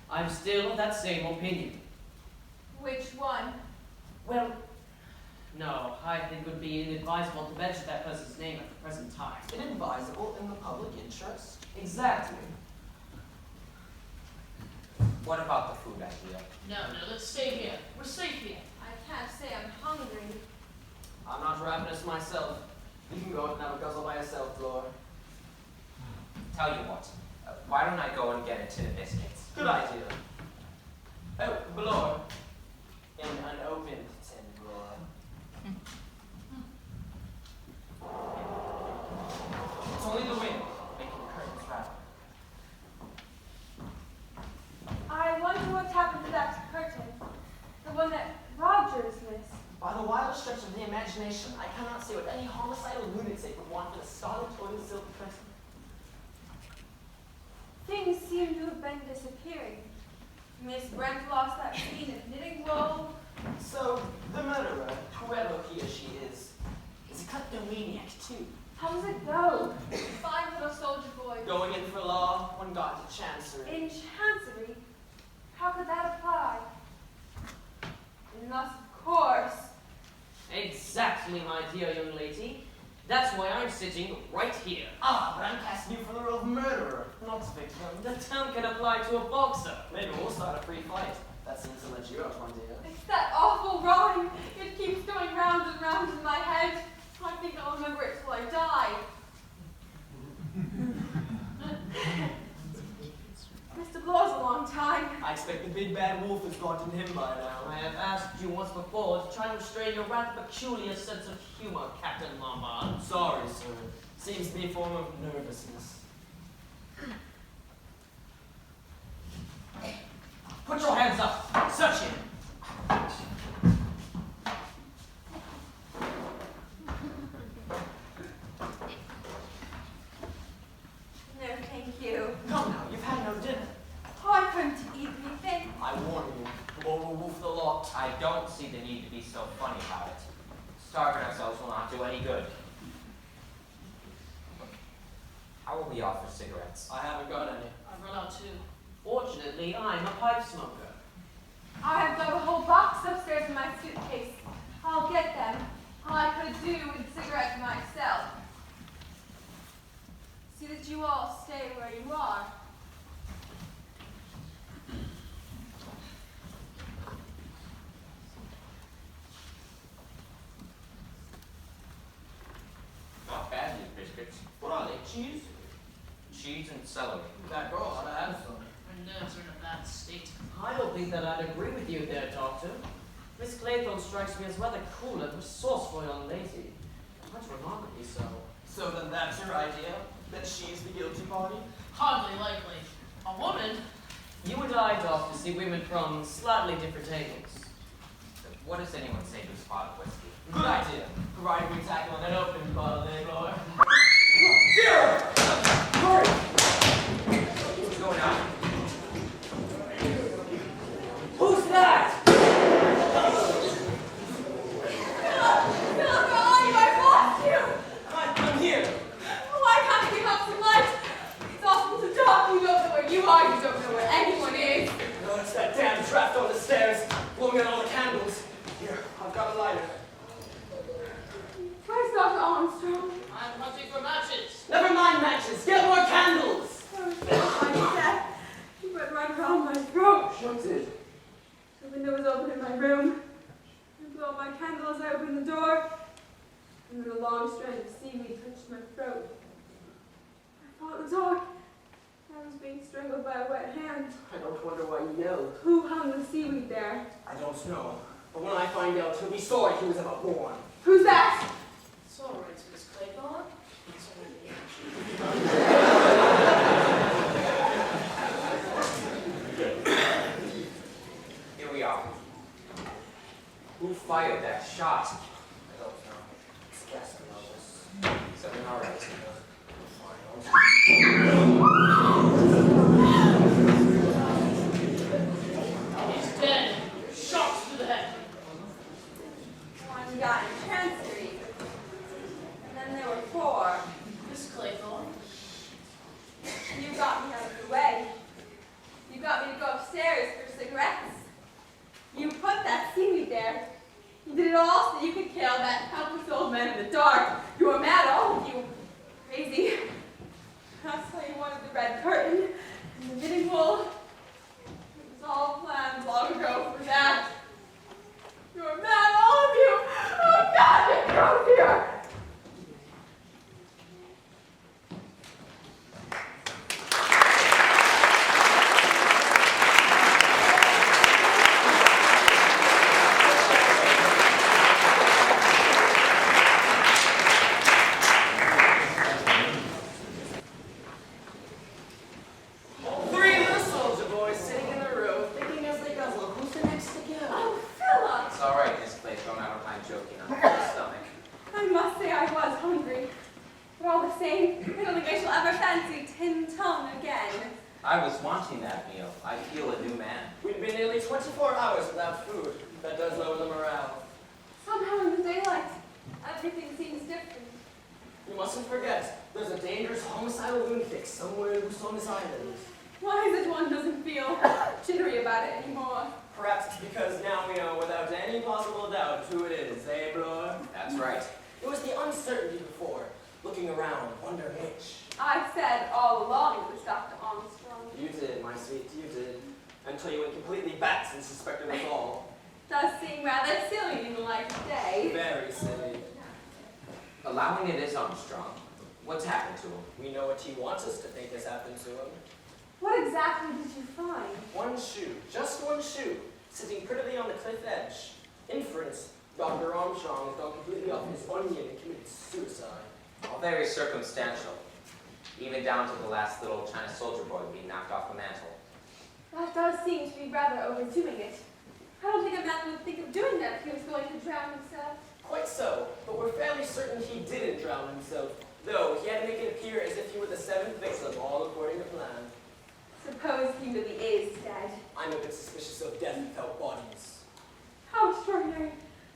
I'm still of that same opinion. Which one? Well, no, I think it would be inadvisable to mention that person's name at the present time. Inadvisable in the public interest? Exactly. What about the food idea? No, let's stay here. We're safe here. I can't say I'm hungry. I'm not ravenous myself. You can go and have a guzzle by yourself, Bloor. Tell you what, why don't I go and get a tin of biscuits? Good idea. Oh, Bloor. In an open tin, Bloor. It's only the wind making the curtains rattle. I wonder what's happened to that curtain. The one that Rogers missed. By the wildest stretch of the imagination, I cannot see what any homicidal lunatic would want with a solid toilet silk curtain. Things seem to have been disappearing. Miss Brent lost that scene of knitting wool. So, the murderer, whoever he or she is a kleptomaniac too. How does it go? Fine little soldier boy. Going in for law, one got to chancery. In Chancery? How could that apply? Unless, of course. Exactly, my dear young lady. That's why I'm sitting right here. Ah, but I'm casting you for the role of murderer, not victim. The term can apply to a boxer. Maybe we'll start a free fight. That seems to let you out, my dear. It's that awful rhyme. It keeps going round and round in my head. I think I'll remember it till I die. Mr. Bloor's a long time. I expect the big bad wolf has gotten him by now. I have asked you once before to try and restrain your rather peculiar sense of humor, Captain Lombard. Sorry, sir. Seems to be a form of nervousness. Put your hands up. Search him. No, thank you. Come now, you've had no dinner. Oh, I couldn't eat anything. I warn you, Bloor will wolf the lot. I don't see the need to be so funny about it. Starving ourselves will not do any good. How will we offer cigarettes? I haven't got any. I've run out too. Fortunately, I'm a pipe smoker. I have got a whole box upstairs in my suitcase. I'll get them. I could do with cigarettes myself. See that you all stay where you are. Not bad, these biscuits. What are they, cheese? Cheese and celery. That girl ought to have some. My nerves are in a bad state. I don't think that I'd agree with you there, Doctor. Miss Claythorne strikes me as rather cool and resourceful young lady. Quite remarkably so. So then that's your idea? That she's the guilty party? Hardly likely. A woman? You and I, Doctor, see women from slightly different angles. What does anyone say to a spot of whiskey? Good idea. Provided we tackle an open bottle, eh, Bloor? What's going on? Who's that? Philip, where are you? I've lost you! I'm here. Why can't you give up so much? It's awful to talk. You don't know where you are. You don't know where anyone is. No, it's that damn draft on the stairs, blowing out all the candles. Here, I've got a lighter. Where's Dr. Armstrong? I'm hunting for matches. Never mind matches, get more candles! I'm dead. He went right around my throat. Shut it. The window was open in my room. I blew out my candles, I opened the door, and then a long strand of seaweed touched my throat. I fought the dog. I was being strangled by a wet hand. I don't wonder why you yelled. Who hung the seaweed there? I don't know. But when I find out, he'll be sorry he was ever born. Who's that? It's all right, Miss Clayton. It's Here we are. Who fired that shot? I don't know. It's Gaston Elvis. Is everything all right? He's dead. Shots to the head. One got in Chancery. And then there were 4. Miss Claythorne. You got me out of the way. You got me to go upstairs for cigarettes. You put that seaweed there. You did it all so you could kill that helpless old man in the dark. You were mad, all of you. Crazy. That's why you wanted the red curtain and the knitting wool. It was all planned long ago for that. You were mad, all of you. Oh God, get me out of here. Three little soldier boys sitting in the row, thinking as they guzzle, who's the next to go? Oh, Philip. It's all right, Miss Clayton. I don't mind joking on my stomach. I must say I was hungry. But all the same, I don't think I shall ever fancy tin tongue again. I was wanting that meal. I feel a new man. We've been nearly 24 hours without food. That does lower the morale. Somehow in the daylight, everything seems different. You mustn't forget, there's a dangerous homicidal lunatic somewhere loose on this island. Why is it one doesn't feel jittery about it anymore? Perhaps it's because now we know without any possible doubt who it is, eh, Bloor? That's right. It was the uncertainty before, looking around, wondering which. I said all along it was Dr. Armstrong. You did, my sweet, you did. Until you went completely bats and suspected us all. Does seem rather silly in the light of day. Very silly. Allowing it is Armstrong. What's happened to him? We know what he wants us to think has happened to him. What exactly did you find? One shoe, just one shoe, sitting prettily on the cliff edge. Inference, Dr. Armstrong has gone completely off his onion and committed suicide. All very circumstantial. Even down to the last little China soldier boy being knocked off the mantle. That does seem to be rather overdoing it. I don't think a man would think of doing that if he was going to drown himself. Quite so, but we're fairly certain he didn't drown himself, though he had to make it appear as if he were the 7th victim, all according to plan. Suppose he really is dead. I'm a bit suspicious of death without bodies. How extraordinary.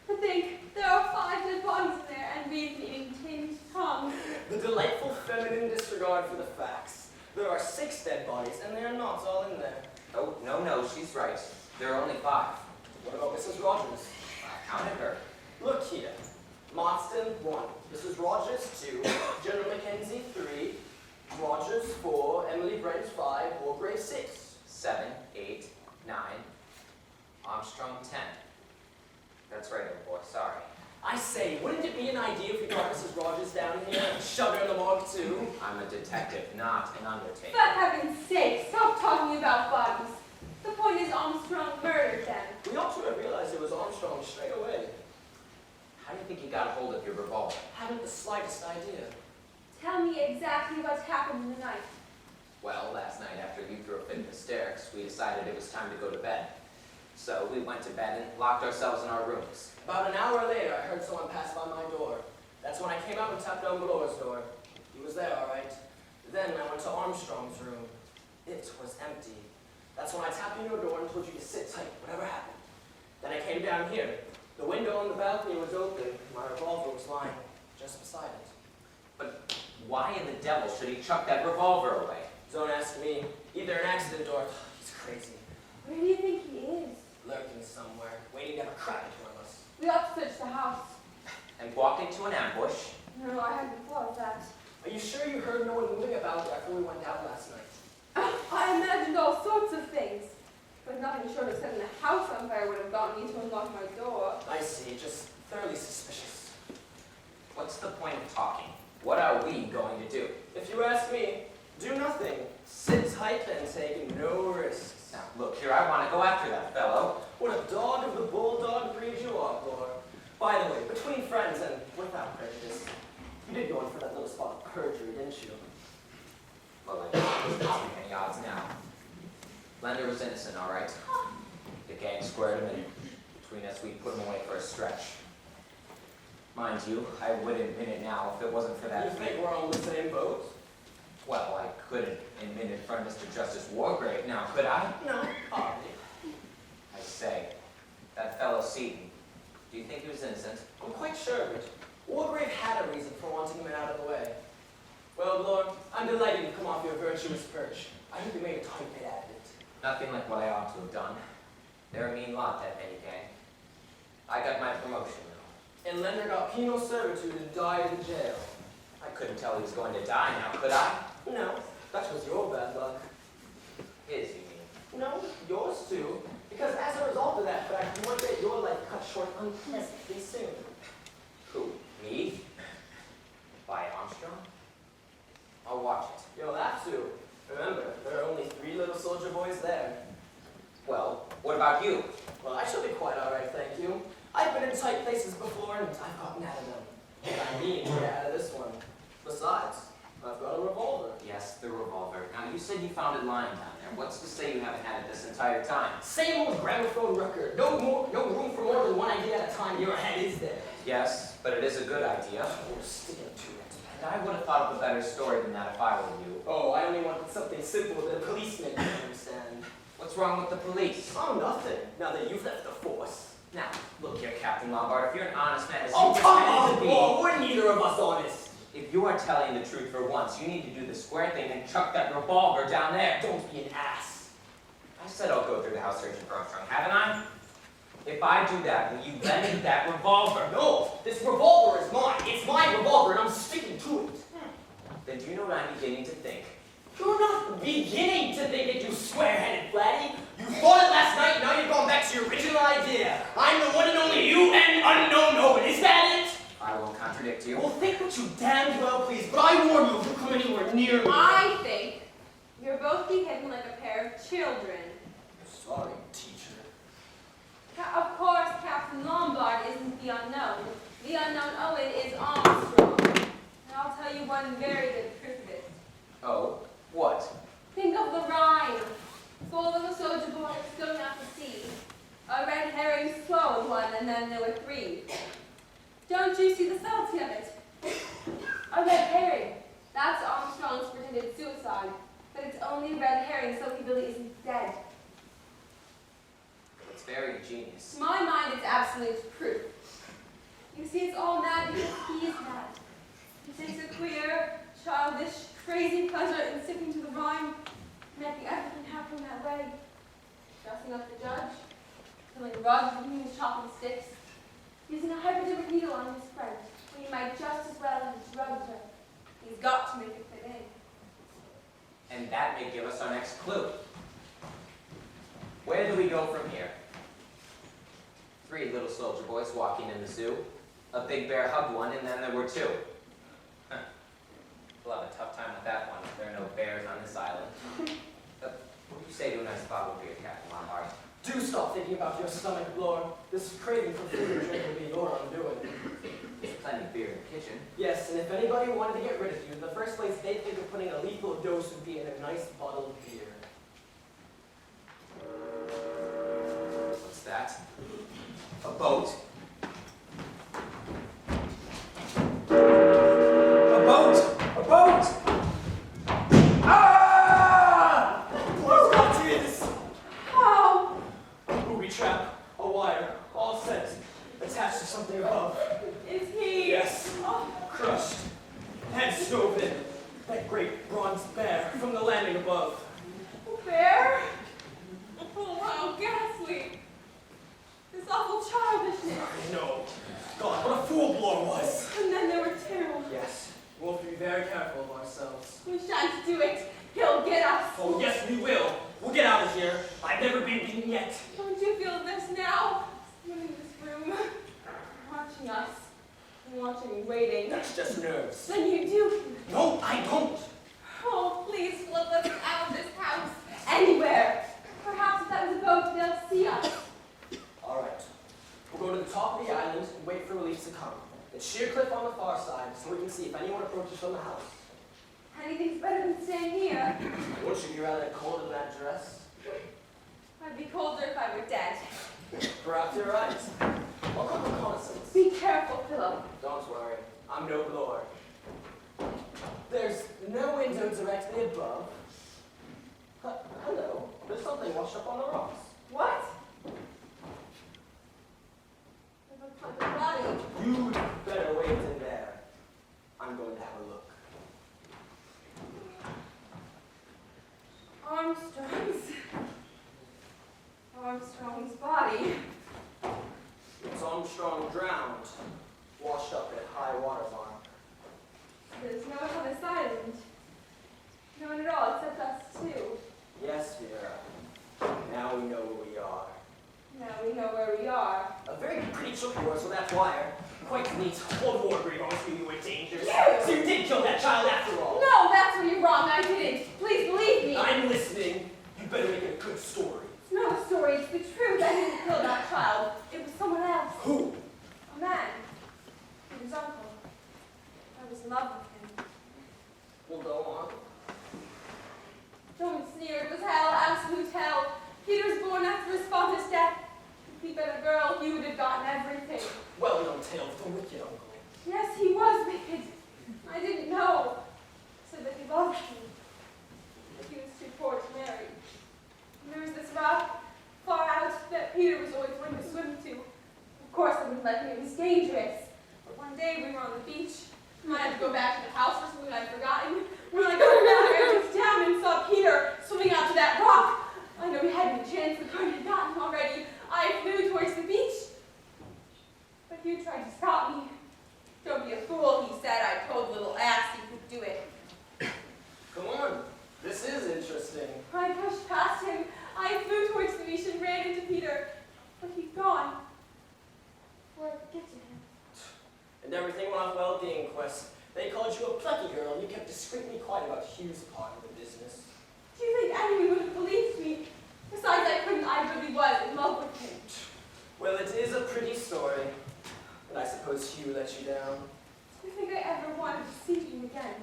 To think there are 5 dead bodies in there and we've been eating tinned tongue. The delightful feminine disregard for the facts. There are 6 dead bodies, and they are not all in there. Oh, no, she's right. There are only 5. What about Mrs. Rogers? I counted her. Look here. Marston, 1. Mrs. Rogers, 2. General Mackenzie, 3. Rogers, 4. Emily Brent, 5. Wargrave, 6. 7, 8, 9. Armstrong, 10. That's right, old boy. Sorry. I say, wouldn't it be an idea if we got Mrs. Rogers down here and shoved her in the morgue, too? I'm a detective, not an undertaker. For heaven's sake, stop talking about bodies. The point is Armstrong murdered them. We ought to have realized it was Armstrong straight away. How do you think he got a hold of your revolver? Hadn't the slightest idea. Tell me exactly what happened in the night. Well, last night after you threw a fit of hysterics, we decided it was time to go to bed. So we went to bed and locked ourselves in our rooms. About an hour later, I heard someone pass by my door. That's when I came out and tapped on Bloor's door. He was there, all right. Then I went to Armstrong's room. It was empty. That's when I tapped on your door and told you to sit tight, whatever happened. Then I came down here. The window on the balcony was open. My revolver was lying just beside it. But why in the devil should he chuck that revolver away? Don't ask me. Either an accident or he's crazy. Where do you think he is? Lurking somewhere, waiting to have a crack at one of us. We ought to search the house. And walk into an ambush? No, I hadn't thought of that. Are you sure you heard no one moving about after we went out last night? I imagined all sorts of things. But nothing short of setting the house on fire would have gotten me to unlock my door. I see, just thoroughly suspicious. What's the point of talking? What are we going to do? If you ask me, do nothing. Sit tight and take no risks. Now, look here, I want to go after that fellow. What a dog of the bulldog breed By the way, between friends and without prejudice, you did go in for that little spot of perjury, didn't you? Well, I don't think any odds now. Lender was innocent, all right. The gang squared him, and between us, we put him away for a stretch. Mind you, I would admit it now if it wasn't for that. You think we're on the same boat? Well, I couldn't admit it in front of Mr. Justice Wargrave now, could I? No, hardly. I say, that fellow Seton, do you think he was innocent? I'm quite sure of it. Wargrave had a reason for wanting him out of the way. Well, Lord, I'm delighted you've come off your virtuous perch. I hope you made a tight bit out of it. Nothing like what I ought to have done. They're a mean lot, that Penny gang. I got my promotion, though. And Lender got penal servitude and died in jail. I couldn't tell he was going to die now, could I? No, that was your bad luck. His, you mean? No, yours too. Because as a result of that fact, you might get your life cut short unpleasantly soon. Who? Me? By Armstrong? I'll watch it. You'll have to. Remember, there are only 3 little soldier boys there. Well, what about you? Well, I shall be quite all right, thank you. I've been in tight places before, and I've gotten out of them. But I mean to get out of this one. Besides, I've got a revolver. Yes, the revolver. Now, you said you found it lying down there. What's to say you haven't had it this entire time? Same old gramophone record. No room for more than one idea at a time in your head, is there? Yes, but it is a good idea. You're sticking to it. And I would have thought of a better story than that if I were you. Oh, I only wanted something simple that a policeman can understand. What's wrong with the police? Oh, nothing. Now that you've left the force. Now, look here, Captain Lombard. If you're an honest man, as Oh, you come pretended on, to be, Paul. We're neither of us honest. if you are telling the truth for once, you need to do the square thing and chuck that revolver down there. Don't be an ass. I said I'll go through the house searching for Armstrong, haven't I? If I do that, will you lend me that revolver? No, this revolver is mine. It's my revolver, and I'm sticking to it. Then do you know what I'm beginning to think? You're not beginning to think it, you square-headed flatty. You thought it last night, now you've gone back to your original idea. I'm the one and only you and unknown Owen. Is that it? I won't contradict you. Well, think what you damned well please, but I warn you if you come anywhere near me. I think you're both behaving like a pair of children. Sorry, teacher. Of course, Captain Lombard isn't the unknown. The unknown Owen is Armstrong. And I'll tell you one very good proof of it. Oh, what? Think of the Rhine. 4 little soldier boys going out to sea. A red herring swallowed one, and then there were 3. Don't you see the subtlety of it? A red herring. That's Armstrong's pretended suicide. But it's only a red herring, so he really isn't dead. It's very ingenious. To my mind, it's absolute proof. You see, it's all mad because he is mad. He takes a queer, childish, crazy pleasure in sticking to the rhyme, making everything happen that way. Dressing up the judge, filling rugs between his chopping sticks, using a hypodermic needle on his friend, when he might just as well have drugged her. He's got to make it fit in. And that may give us our next clue. Where do we go from here? 3 little soldier boys walking in the zoo. A big bear hugged one, and then there were 2. Huh. We'll have a tough time with that one if there are no bears on this island. What do you say to a nice bottle of beer, Captain Lombard? Do stop thinking about your stomach, Lord. This craving for food and drink will be your undoing. There's plenty of beer in the kitchen. Yes, and if anybody wanted to get rid of you, the first place they'd think of putting a lethal dose would be in a nice bottle of beer. What's that? A boat? A boat! A boat! Ah! What's got to this? How? Booby trap, a wire, all set, attached to something above. Is he? Yes, Oh, crushed, head stove in. That great bronze bear from the landing above. bear? Oh, how ghastly. This awful childishness. I know. God, what a fool Blore was. And then there were 2. Yes, we'll have to be very careful of ourselves. We shan't do it. He'll get us. Oh, yes, we will. We'll get out of here. I've never been beaten yet. Don't you feel this now? Someone in this room, watching us, and watching and waiting. That's just nerves. Then you do. No, I don't. Oh, please flip us out of this house. Anywhere. Perhaps if that was a boat, they'll see us. All right. We'll go to the the top of the island and wait for relief to come. Then sheer cliff on the far side so we can see if anyone approaches from the house. Anything's better than staying here. Wouldn't you be rather cold in that dress? I'd be colder if I were dead. Perhaps you're right. I'll come reconnaissance. Be careful, Philip. Don't worry, I'm no lord. There's no window directly above. Hello, there's something washed up on the rocks. What? It looks like a body. You'd better wait in there. I'm going to have a look. Armstrong's body. It's Armstrong drowned, washed up at high water mark. There's no one on this island. No one at all except us two. Yes, Vera. Now we know where we are. Now we know where we are. A very pretty trick yours with that wire. Quite neat. Old war grave almost knew you were dangerous. You! So you did kill that child after all. No, that's where you're wrong. I didn't. Please believe me. I'm listening. You better make it a good story. It's not a story. It's the truth. I didn't kill that child. It was someone else. Who? A man. His uncle. I was in love with him. Well, go on. Don't sneer. It was hell. Absolute hell. Peter was born after his father's death. If he'd been a girl, he would have gotten everything. Well-known tale of the wicked uncle. Yes, he was wicked. I didn't know. Said that he loved me. But he was too poor to marry. And there was this rock far out that Peter was always willing to swim to. Of course, I wouldn't let him. It was dangerous. But one day we were on the beach. And I had to go back to the house for something I'd forgotten. When I got back, I looked down and saw Peter swimming out to that rock. I know he hadn't a chance. The current had gotten him already. I flew towards the beach. But Hugh tried to stop me. Don't be a fool, he said. I told the little ass he could do it. Come on. This is interesting. I pushed past him. I flew towards the beach and ran into Peter. But he'd gone. Before I could get to him. And everything went off well at the inquest. They called you a plucky girl, and you kept discreetly quiet about Hugh's part of the business. Do you think anyone would have believed me? Besides, I really was in love with him. Well, it is a pretty story. And I suppose Hugh let you down. Do you think I ever wanted to see you again?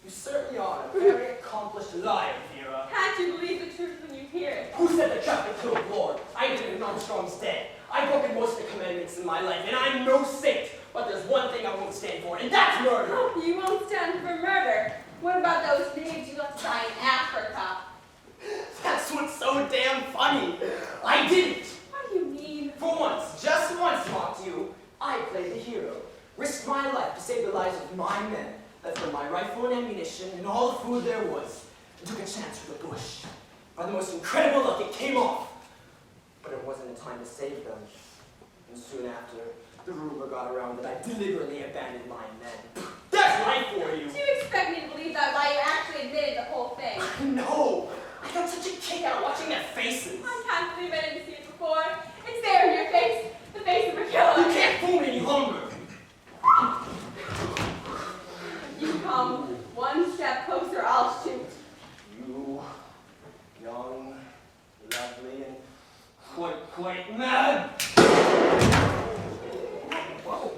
You certainly are a very accomplished liar, Vera. Can't you believe the truth when you hear it? Who said the traffic killed Lord? I did it and Armstrong's dead. I've broken most of the commandments in my life, and I'm no saint. But there's one thing I won't stand for, and that's murder. Oh, you won't stand for murder. What about those names you got to die in Africa? That's what's so damn funny. I didn't. What do you mean? For once, just once, mocked you, I played the hero. Risked my life to save the lives of my men. Left them my rifle and ammunition and all the food there was. And took a chance for the bush. By the most incredible luck, it came off. But it wasn't in time to save them. And soon after, the rumor got around that I deliberately abandoned my men. That's life for you! Do you expect me to believe that lie? You actually admitted the whole thing. No! I got such a kick out of watching their faces. I can't believe I didn't see it before. It's there in your face. The face of a killer. You can't fool me any longer. You come one step closer, I'll shoot. You, young, lovely, and quite mad. Whoa.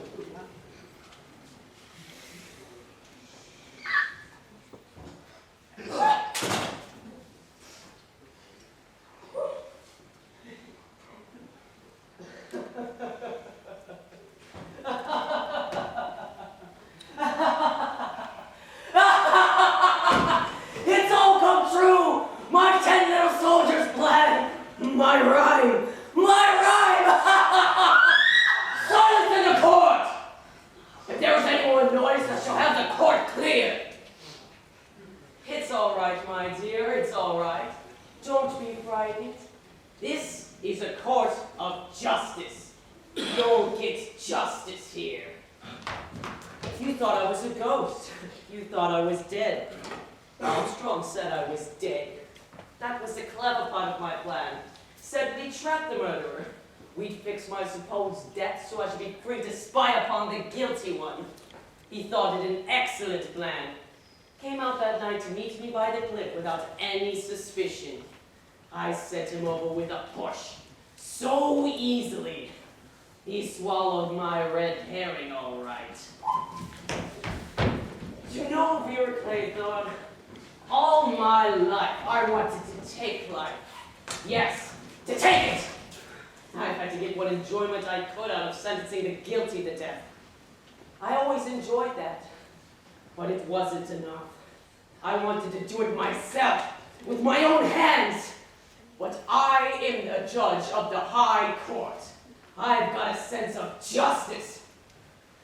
It's all come true! My 10 little soldiers' plan! My rhyme! Silence in the court! If there is any more noise, I shall have the court cleared! It's all right, my dear, it's all right. Don't be frightened. This is a court of justice. You'll get justice here. You thought I was a ghost. You thought I was dead. Armstrong said I was dead. That was the clever part of my plan. Said we'd trap the murderer. We'd fix my supposed death so I should be free to spy upon the guilty one. He thought it an excellent plan. Came out that night to meet me by the cliff without any suspicion. I set him over with a push. So easily. He swallowed my red herring all right. You know, Vera Claythorne, all my life I wanted to take life. Yes, to take it! I've had to get what enjoyment I could out of sentencing the guilty to death. I always enjoyed that, but it wasn't enough. I wanted to do it myself, with my own hands. But I am the judge of the High Court. I've got a sense of justice.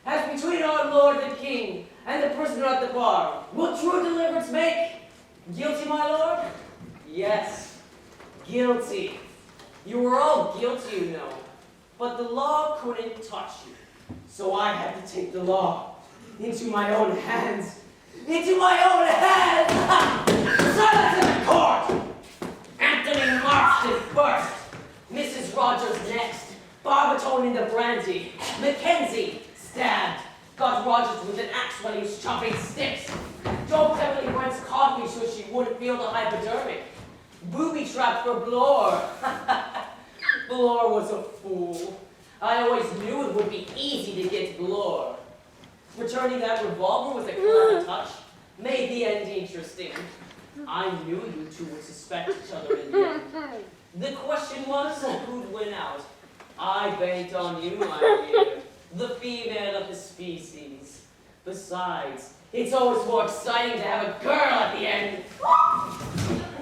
As between our Lord the King and the prisoner at the bar, will true deliverance make? Guilty, my lord? Yes, guilty. You were all guilty, you know, but the law couldn't touch you. So I had to take the law into my own hands. Into my own hands! Silence in the court! Anthony Marston first, Mrs. Rogers next, Barbatone in the brandy, Mackenzie stabbed, got Rogers with an axe when he was chopping sticks. Joe Beverly Brent's coffee so she wouldn't feel the hypodermic. Booby trapped for Blore. Blore was a fool. I always knew it would be easy to get Blore. Returning that revolver with a clever touch made the end interesting. I knew you two would suspect each other in the end. The question was who'd win out. I banked on you, my dear, the female of the species. Besides, it's always more exciting to have a girl at the end.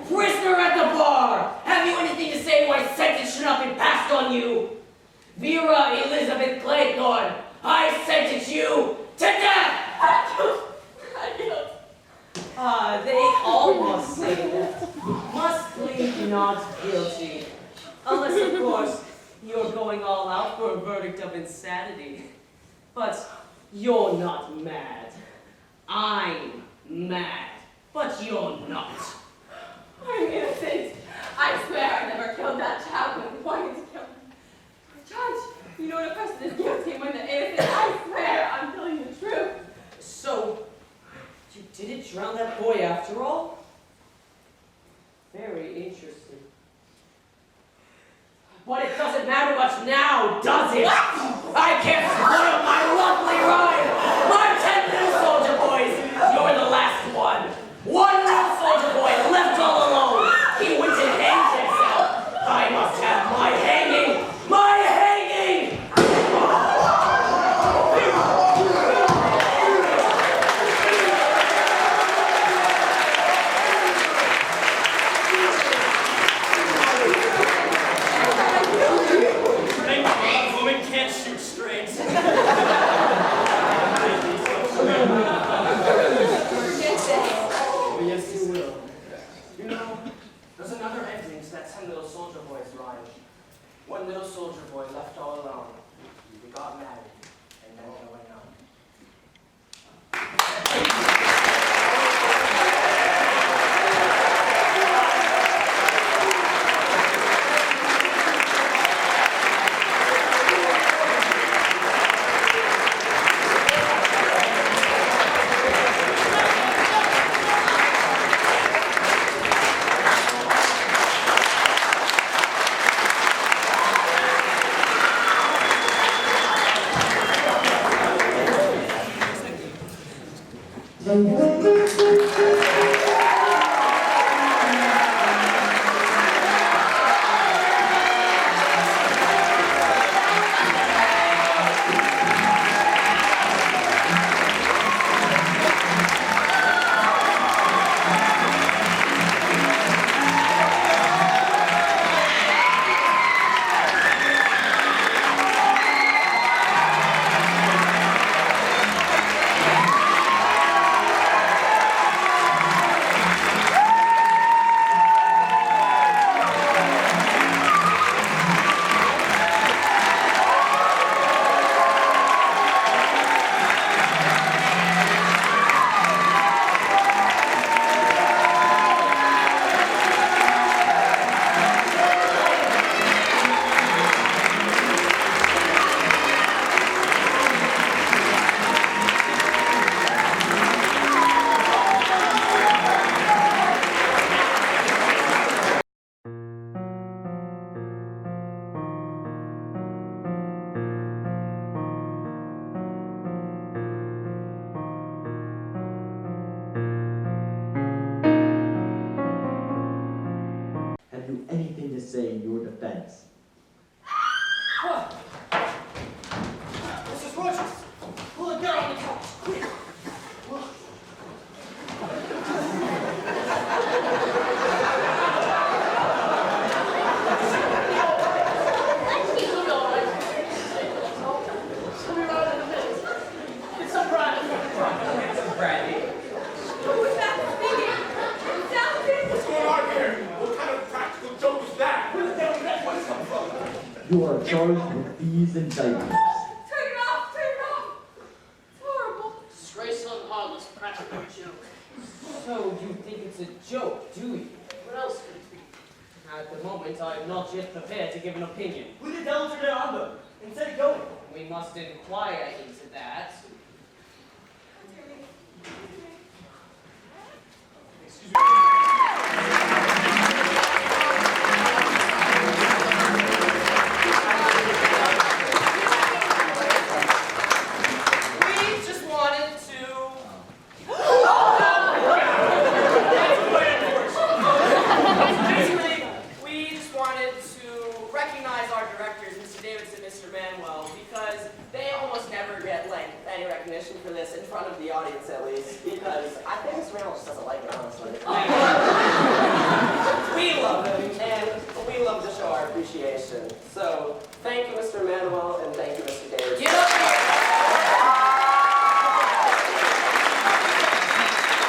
Prisoner at the bar! Have you anything to say why sentence should not be passed on you? Vera Elizabeth Claythorne, I sentence you to death! They all must say that. Must plead not guilty. Unless, of course, you're going all out for a verdict of insanity. But you're not mad. I'm mad. But you're not. I'm innocent. I swear I never killed that child when he wanted to kill him. Judge, you know when a person is guilty and when they're innocent. I swear I'm telling the truth. So, you didn't drown that boy after all? Very interesting. But it doesn't matter much now, does it? I can't spoil my lovely ride! My 10 little soldier boys! You're the last one! One little soldier boy left all alone! He went and hanged himself! I must have my hanging! My hanging! Women can't shoot straight. Oh, yes, you will. You know, there's another ending to that 10 little soldier boy's rhyme. One little soldier boy left all alone. He got married, and then he went on. charged with these indictments. Turn it off! Turn it off! It's horrible. Disgraceful and heartless practical joke. So you think it's a joke, do you? What else could it be? At the moment, I am not yet prepared to give an opinion. Who the devil turned it on them? Instead of going. We must inquire into that. Excuse me. We just wanted to... Basically, we just wanted to recognize our directors, Mr. Davis and Mr. Manuel, because they almost never get like any recognition for this in front of the audience, at least. Because I think Mr. Manuel just doesn't like it, honestly. We love him, and we love to show our appreciation. So, thank you, Mr. Manuel, and thank you, Mr. Davis.